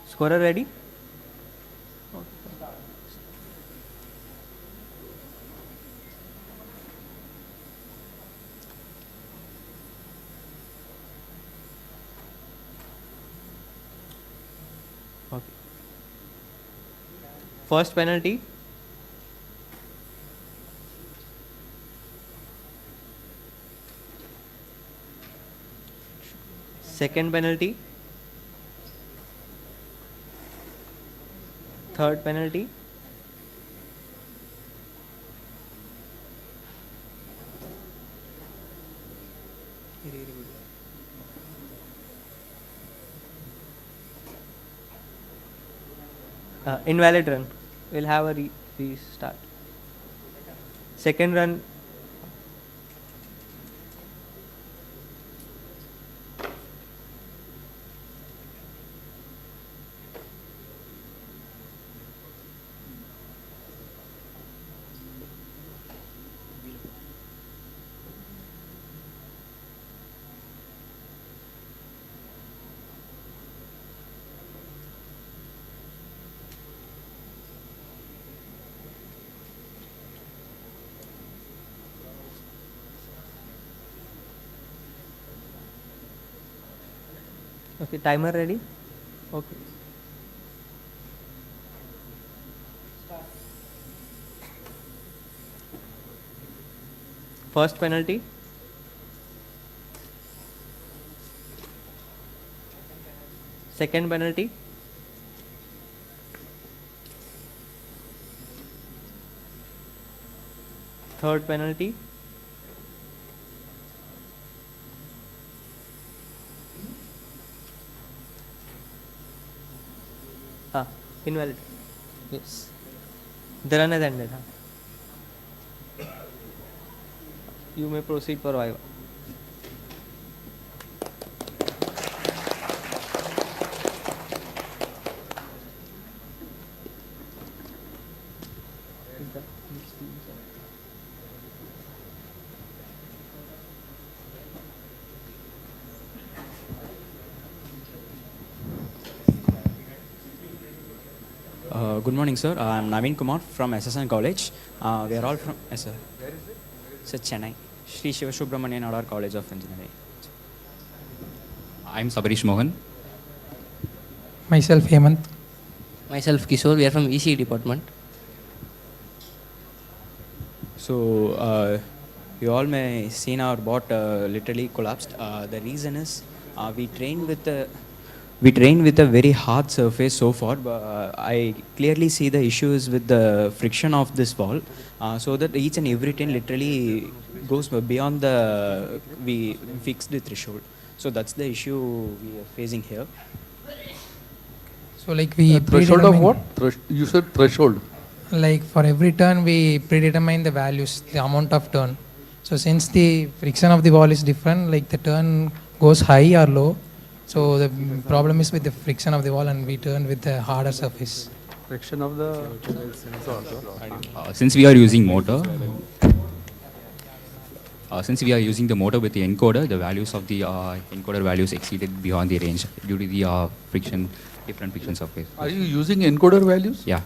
Scorer ready? Okay. First penalty. Second penalty. Third penalty. Invalid run. We'll have a restart. Second run. Okay, timer ready? Okay. First penalty. Second penalty. Third penalty. Invalid. Yes. The run has ended. You may proceed for Viva. Good morning, sir. I'm Naveen Kumar from SSN College. We are all from... Yes, sir. Where is it? Sir, Chennai. Sri Shiva Subramanian Nadar College of Engineering. I'm Sabarish Mohan. Myself, Hemant. Myself, Kishore. We are from EC department. So, you all may seen our bot literally collapsed. The reason is we trained with a very hard surface so far, but I clearly see the issues with the friction of this ball, so that each and every train literally goes beyond we fixed the threshold. So that's the issue we are facing here. So like we threshold of what? You said threshold. Like for every turn we predetermine the values, the amount of turn. So since the friction of the ball is different, like the turn goes high or low. So the problem is with the friction of the wall, and we turn with a harder surface. Friction of the Since we are using motor, since we are using the motor with the encoder, the values of the encoder values exceeded beyond the range due to the different friction surface. Are you using encoder values? Yeah,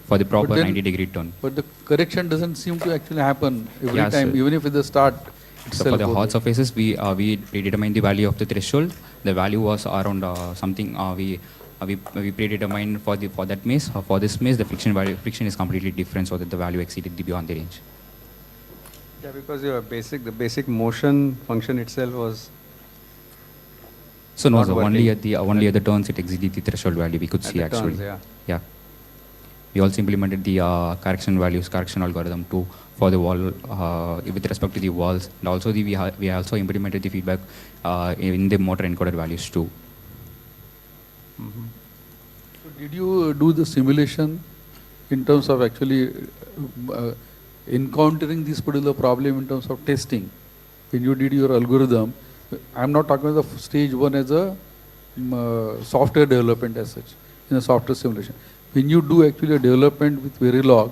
for the proper But then- 90-degree turn. But the correction doesn't seem to actually happen every Yeah, time, sir. even if at the start So for the hot surfaces, we predetermined the value of the threshold. The value was around something we predetermined for that maze. For this maze, the friction is completely different, so that the value exceeded beyond the range. Yeah, because the basic motion function itself was. So no, not sir, working. only at the turns it exceeded the threshold value. We could At see the actually. turns, Yeah. We also implemented the correction algorithm too for the wall with respect to the walls, and also we also implemented the feedback in the motor encoder values too. So did you do the simulation in terms of actually encountering this particular problem in terms of testing? When you did your algorithm, I'm not talking about the stage one as a software development as such, in a software simulation. When you do actually a development with Verilog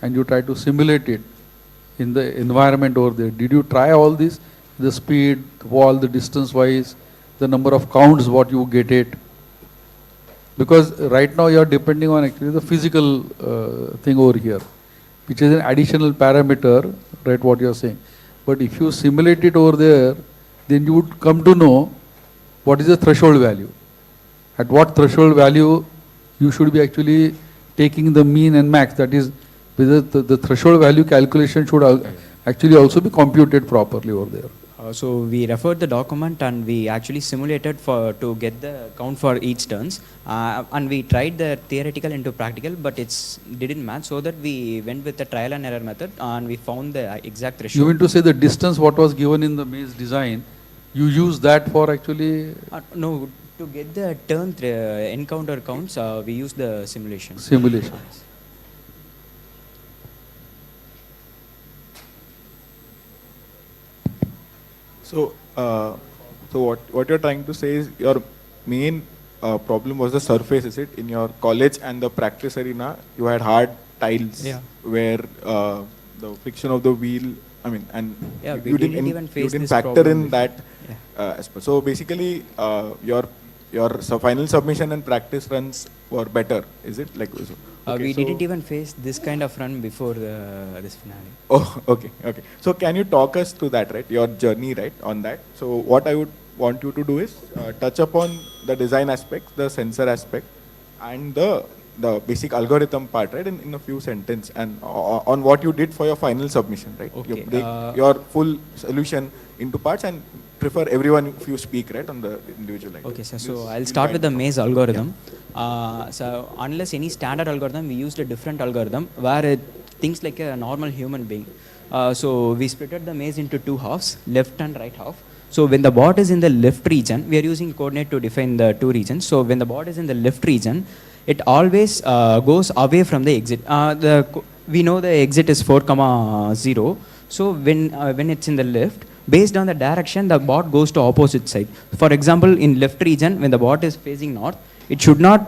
and you try to simulate it in the environment over there, did you try all this? The speed, the wall, the distance wise, the number of counts, what you get it? Because right now you are depending on actually the physical thing over here, which is an additional parameter, right, what you are saying. But if you simulate it over there, then you would come to know what is the threshold value. At what threshold value you should be actually taking the mean and max, that is whether the threshold value calculation should actually also be computed properly over there. So we referred the document and we actually simulated to get the count for each turns, and we tried the theoretical into practical, but didn't match, so that we went with the trial and error method and we found the exact threshold. You mean to say the distance what was given in the maze design, you use that for actually? No, to get the turn encounter counts, we use the simulation. Simulation. So, what you're trying to say is your main problem was the surface, is it? In your college and the practice arena, you had hard tiles where the friction of the wheel, I mean, and Yeah, you didn't even face you didn't this factor problem in that aspect. So basically, your final submission and practice runs were better, is it? Like so? Okay, We didn't even face this kind of run before this finale. Oh, okay. So can you talk us through that, right? Your journey, right, on that. So what I would want you to do is touch upon the design aspects, the sensor aspect, and the basic algorithm part, right, in a few sentences, and on what you did for your final submission, right? Okay, You break your full solution into parts and prefer everyone if you speak, right, on the individual line. Okay, sir. So I'll start with the maze algorithm. So unless any standard algorithm, we used a different algorithm where it thinks like a normal human being. So we splitted the maze into two halves, left and right half. So when the bot is in the left region, we are using coordinate to define the two regions. So when the bot is in the left region, it always goes away from the exit. We know the exit is 4,0. So when it's in the left, based on the direction, the bot goes to opposite side. For example, in left region, when the bot is facing north, it should not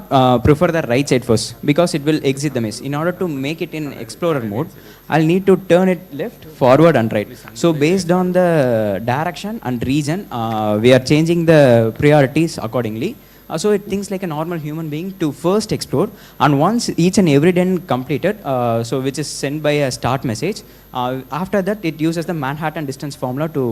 prefer the right side first because it will exit the maze. In order to make it in explorer mode, I'll need to turn it left, forward and right. So based on the direction and region, we are changing the priorities accordingly. So it thinks like a normal human being to first explore, and once each and every den completed, so which is sent by a start message, after that it uses the Manhattan distance formula to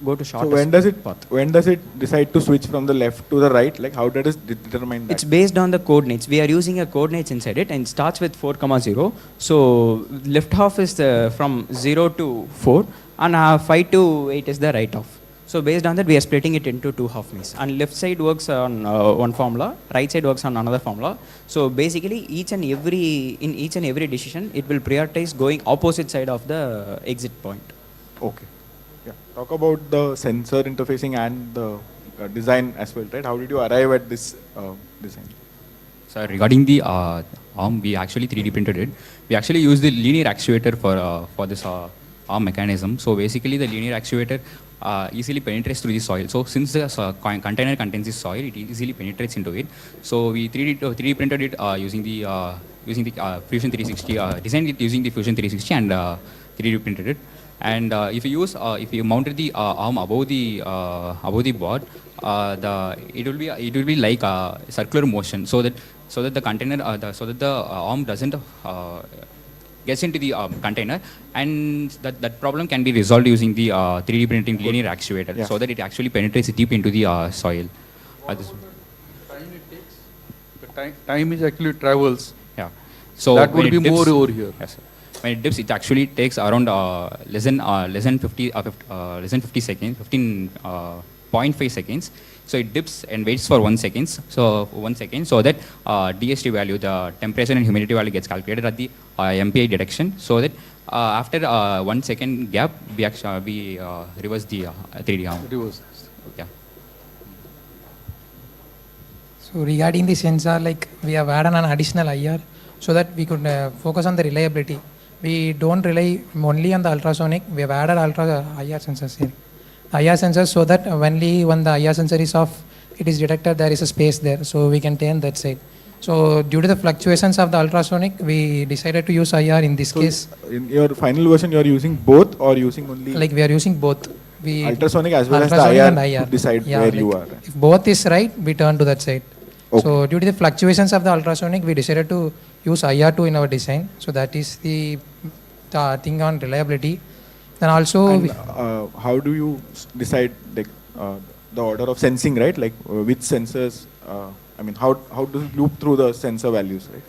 go to shortest path. When does it decide to switch from the left to the right? Like how does it determine that? It's based on the coordinates. We are using a coordinates inside it, and it starts with 4,0. So left half is from 0 to 4, and 5 to 8 is the right half. So based on that, we are splitting it into 2 half maze. And left side works on one formula, right side works on another formula. So basically, in each and every decision, it will prioritize going opposite side of the exit point. Okay. Yeah. Talk about the sensor interfacing and the design as well, right? How did you arrive at this design? So regarding the arm, we actually 3D printed it. We actually used the linear actuator for this arm mechanism. So basically, the linear actuator easily penetrates through the soil. So since the container contains the soil, it easily penetrates into it. So we 3D printed it using the Fusion 360, designed it using the Fusion 360 and 3D printed it. And if you mounted the arm above the board, it will be like a circular motion, so that the container, the arm doesn't gets into the container, and that problem can be resolved using the 3D printing linear actuator, so that it actually penetrates deep into the soil. Time is actually travels. Yeah. So that would be more over here. Yes, sir. When it dips, it actually takes around less than 50 seconds, 15.5 seconds. So it dips and waits for 1 second. So that DST value, the temperature and humidity value, gets calculated at the MPI detection. So that after 1 second gap, we reverse the 3D arm. Reverse. Yeah. So regarding the sensor, like we have added an additional IR so that we could focus on the reliability. We don't rely only on the ultrasonic. We have added IR sensors here. IR sensors so that when the IR sensor is off, it is detected there is a space there, so we can turn that side. So due to the fluctuations of the ultrasonic, we decided to use IR in this case. In your final version, you are using both or using only? Like we are using both. Ultrasonic as well as the IR to decide where you are. If both is right, we turn to that side. Okay. So due to the fluctuations of the ultrasonic, we decided to use IR2 in our design. So that is the thing on reliability. Then also, how do you decide the order of sensing, right? Like which sensors? I mean, how does it loop through the sensor values, right?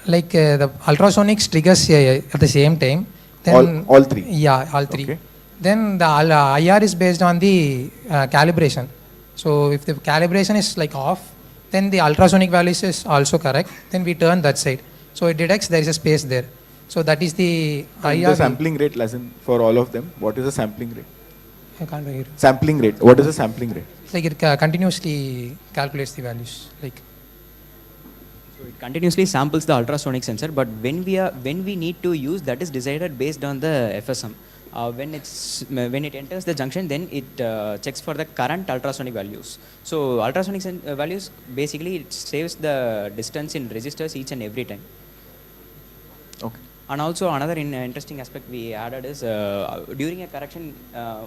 Like the ultrasonics triggers at the same time. Then all three. Yeah, all three. Okay. Then the IR is based on the calibration. So if the calibration is like off, then the ultrasonic values is also correct. Then we turn that side. So it detects there is a space there. So that is the IR. The sampling rate lesson for all of them. What is the sampling rate? I can't hear. Sampling rate. What is the sampling rate? It's like it continuously calculates the values. Like. So it continuously samples the ultrasonic sensor, but when we need to use, that is decided based on the FSM. When it enters the junction, then it checks for the current ultrasonic values. So ultrasonic values, basically it saves the distance in resistors each and every time. Okay. And also another interesting aspect we added is during a correction,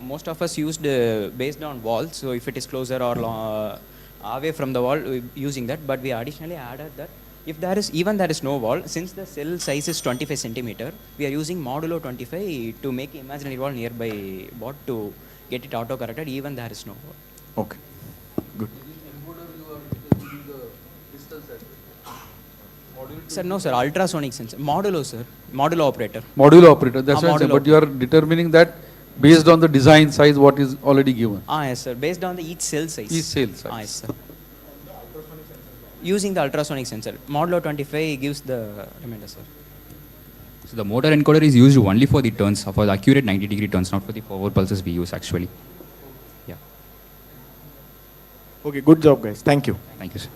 most of us used based on walls. So if it is closer or away from the wall, using that. But we additionally added that if there is no wall, since the cell size is 25 centimeter, we are using modulo 25 to make imaginary wall nearby bot to get it auto corrected even there is no wall. Okay, good. Sir, no sir, ultrasonic sensor, modulo sir, modulo operator. Modulo operator, that's what I'm saying, but you are determining that based on the design size what is already given. Yes sir, based on the each cell size. Each cell size. Yes sir. Using the ultrasonic sensor, modulo 25 gives the remainder, sir. So the motor encoder is used only for the turns, for the accurate 90-degree turns, not for the forward pulses we use actually. Yeah. Okay, good job guys. Thank you. Thank you, sir.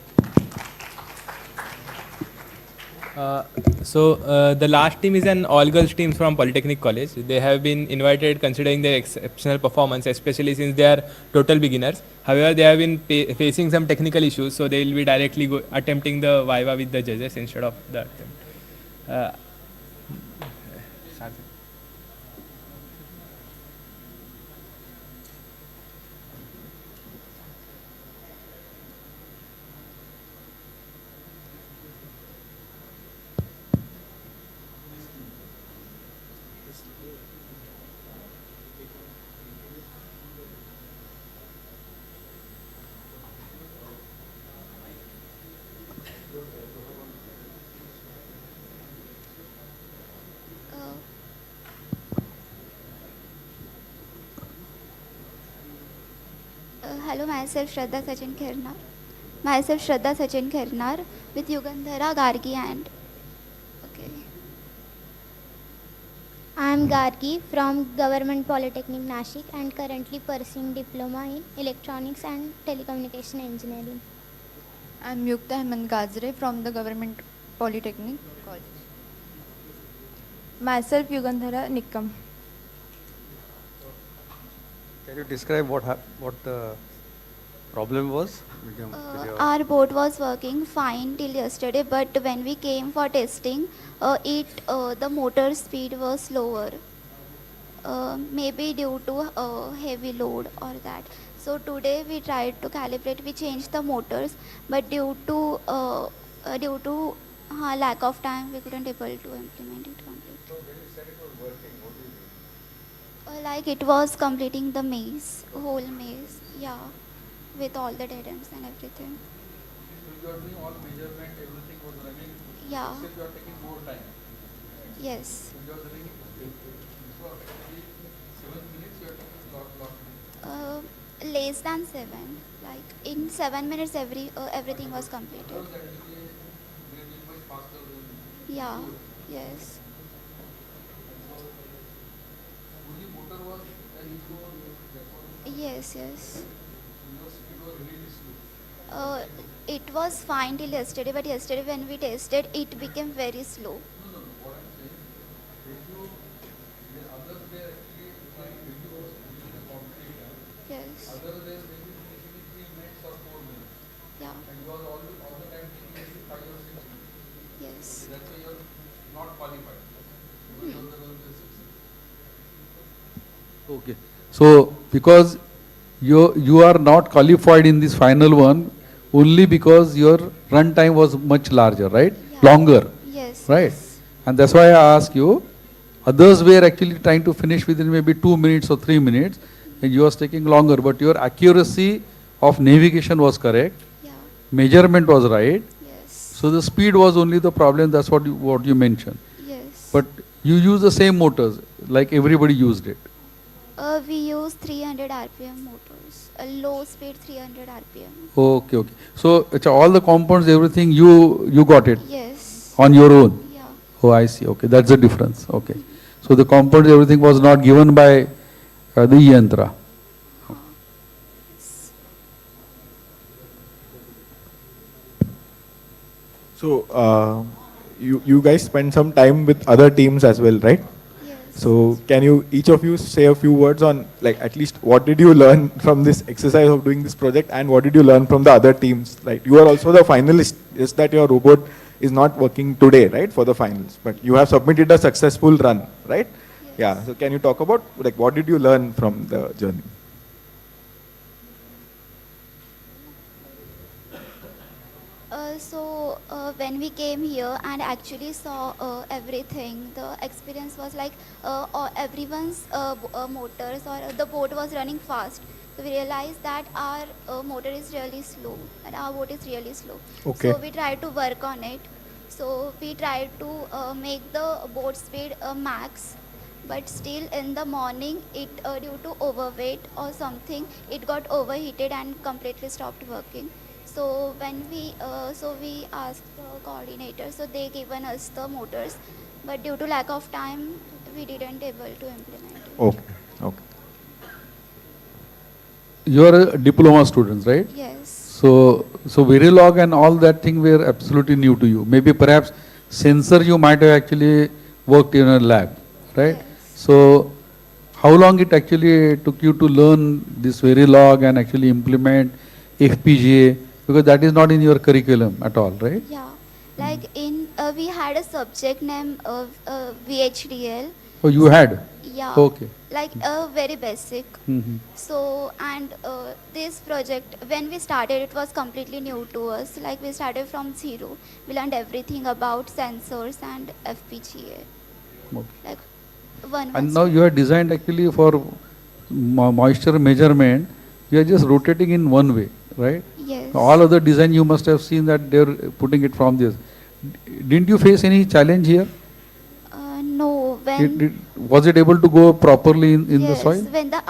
The last team is an all-girls team from Polytechnic College. They have been invited considering their exceptional performance, especially since they are total beginners. However, they have been facing some technical issues, so they will be directly attempting the Viva with the judges instead of the attempt. Hello, myself Shraddha Sachin Khernar. With Yugandhara Gargi and I am Gargi from Government Polytechnic Nashik and currently pursuing diploma in Electronics and Telecommunication Engineering. I am Yukta Hemant Gajre from the Government Polytechnic College. Myself Yugandhara Nikam. Can you describe what the problem was? Our board was working fine till yesterday, but when we came for testing, the motor speed was slower, maybe due to heavy load or that. So today we tried to calibrate. We changed the motors, but due to lack of time, we couldn't able to implement it completely. So when you said it was working, what do you mean? Like it was completing the maze, whole maze, yeah, with all the dead ends and everything. So you are doing all measurement, everything was running. Yeah. Except you are taking more time. Yes. So you are doing so actually 7 minutes you are taking lot minutes. Less than 7. Like in 7 minutes, everything was completed. Yeah. Yes. Yes. Yes. It was fine till yesterday, but yesterday when we tested, it became very slow. Yes. Yeah. Yes. That's why you are not qualified. Okay. So because you are not qualified in this final one only because your run time was much larger, right? Yeah. Longer. Yes. Right. Yes. And that's why I ask you. Others were actually trying to finish within maybe 2 minutes or 3 minutes, and you are taking longer. But your accuracy of navigation was correct. Yeah. Measurement was right. Yes. So the speed was only the problem. That's what you mentioned. Yes. But you use the same motors like everybody used it. We use 300 RPM motors, a low speed 300 RPM. Okay. So it's all the components, everything you got it. Yes. On your own. Yeah. Oh, I see. Okay, that's the difference. Okay. So the components, everything was not given by the eYantra. So you guys spend some time with other teams as well, right? Yes. So can you each of you say a few words on like at least what did you learn from this exercise of doing this project and what did you learn from the other teams? Like you are also the finalist. Just that your robot is not working today, right, for the finals, but you have submitted a successful run, right? Yes. Yeah. So can you talk about like what did you learn from the journey? When we came here and actually saw everything, the experience was like everyone's motors or the boat was running fast. So we realized that our motor is really slow and our boat is really slow. Okay. So we tried to work on it. So we tried to make the boat speed max, but still in the morning it due to overweight or something, it got overheated and completely stopped working. So when we asked the coordinator, so they given us the motors, but due to lack of time, we didn't able to implement it. Okay. You are a diploma student, right? Yes. So Verilog and all that thing were absolutely new to you. Maybe perhaps sensor you might have actually worked in a lab, right? So how long it actually took you to learn this Verilog and actually implement FPGA, because that is not in your curriculum at all, right? Yeah, like in we had a subject name of VHDL. Oh, you had? Yeah. Okay. Like very basic. So and this project, when we started, it was completely new to us. Like we started from zero. We learned everything about sensors and FPGA. Okay. Like one. And now you are designed actually for moisture measurement. You are just rotating in one way, right? Yes. All other design you must have seen that they are putting it from this. Didn't you face any challenge here? No, when Was it able to go properly in the soil? when the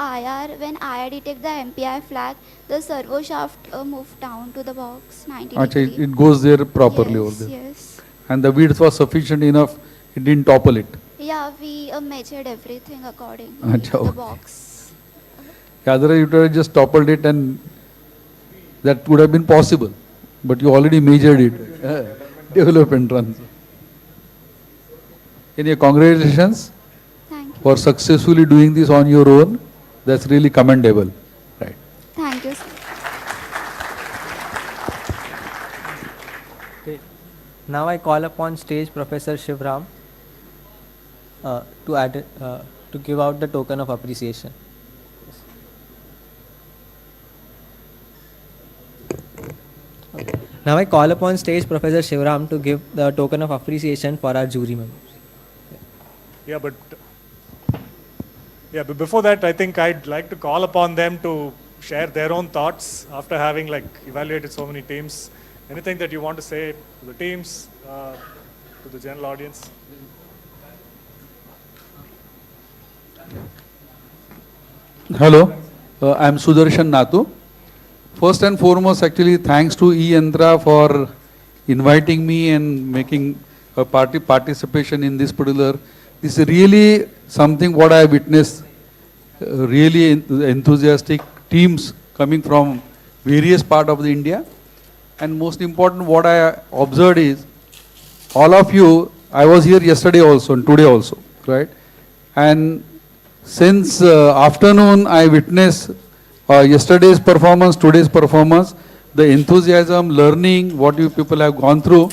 when IR detect the MPI flag, the servo shaft moved down to the box 90 Achha, degree. it goes there properly over there. Yes. And the width was sufficient enough, it didn't topple it. Yeah, we measured everything according Achha, to the okay. box. Otherwise you would have just toppled it and that would have been possible. But you already measured it. Development runs. Any congratulations for successfully doing this on your own. That's really commendable. Right. Thank you, sir. Okay. Now I call upon stage Professor Shivram to give out the token of appreciation. Okay. Now I call upon stage Professor Shivram to give the token of appreciation for our jury members. Yeah, but before that, I think I'd like to call upon them to share their own thoughts after having evaluated so many teams. Anything that you want to say to the teams, to the general audience? Hello, I'm Sudarshan Nathu. First and foremost, actually, thanks to eYantra for inviting me and making a participation in this particular. This is really something what I witnessed, really enthusiastic teams coming from various parts of the India. And most important, what I observed is, all of you, I was here yesterday also and today also, right? And since afternoon, I witnessed yesterday's performance, today's performance, the enthusiasm, learning, what you people have gone through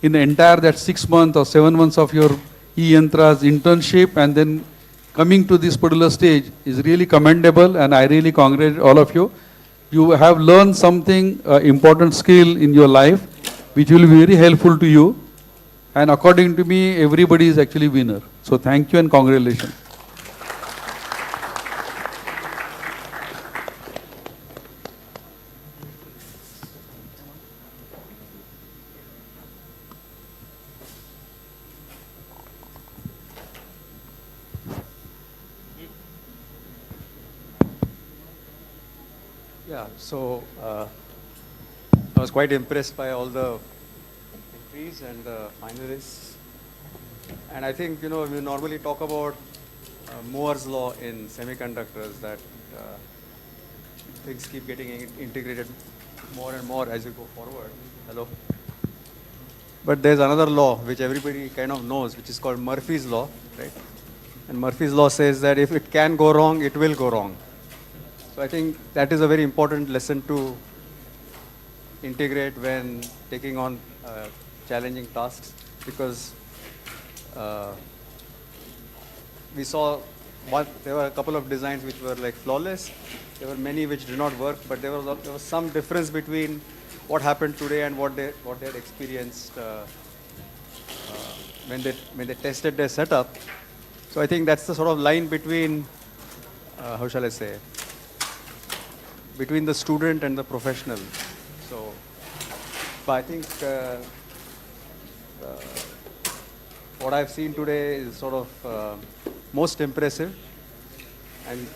in the entire that 6 months or 7 months of your eYantra's internship and then coming to this particular stage is really commendable, and I really congratulate all of you. You have learned something, important skill in your life, which will be very helpful to you. And according to me, everybody is actually winner. So thank you and congratulations. Yeah, so I was quite impressed by all the entries and the finalists. And I think, we normally talk about Moore's law in semiconductors, that things keep getting integrated more and more as you go forward. Hello? But there's another law which everybody kind of knows, which is called Murphy's law, right? And Murphy's law says that if it can go wrong, it will go wrong. So I think that is a very important lesson to integrate when taking on challenging tasks, because we saw there were a couple of designs which were flawless. There were many which did not work, but there was some difference between what happened today and what they had experienced when they tested their setup. So I think that's the sort of line between how shall I say, between the student and the professional. So, but I think what I've seen today is sort of most impressive, and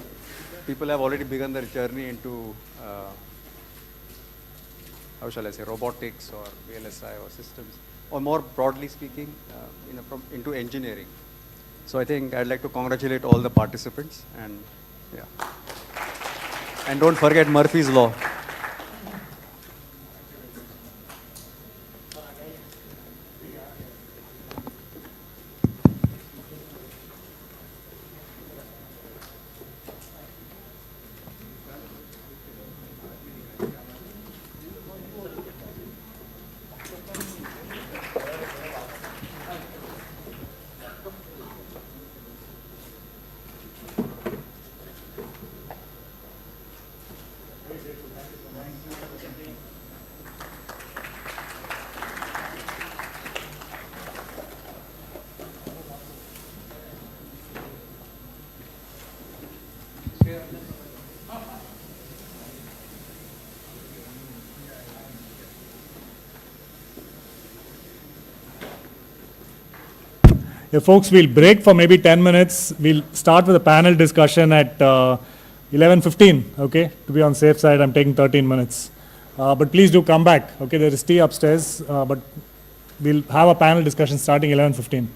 people have already begun their journey into how shall I say, robotics or VLSI or systems, or more broadly speaking, into engineering. So I think I'd like to congratulate all the participants, and yeah. And don't forget Murphy's law. Folks, we'll break for maybe 10 minutes. We'll start with a panel discussion at 11:15, okay? To be on safe side, I'm taking 13 minutes. But please do come back, okay? There is tea upstairs, but we'll have a panel discussion starting 11:15.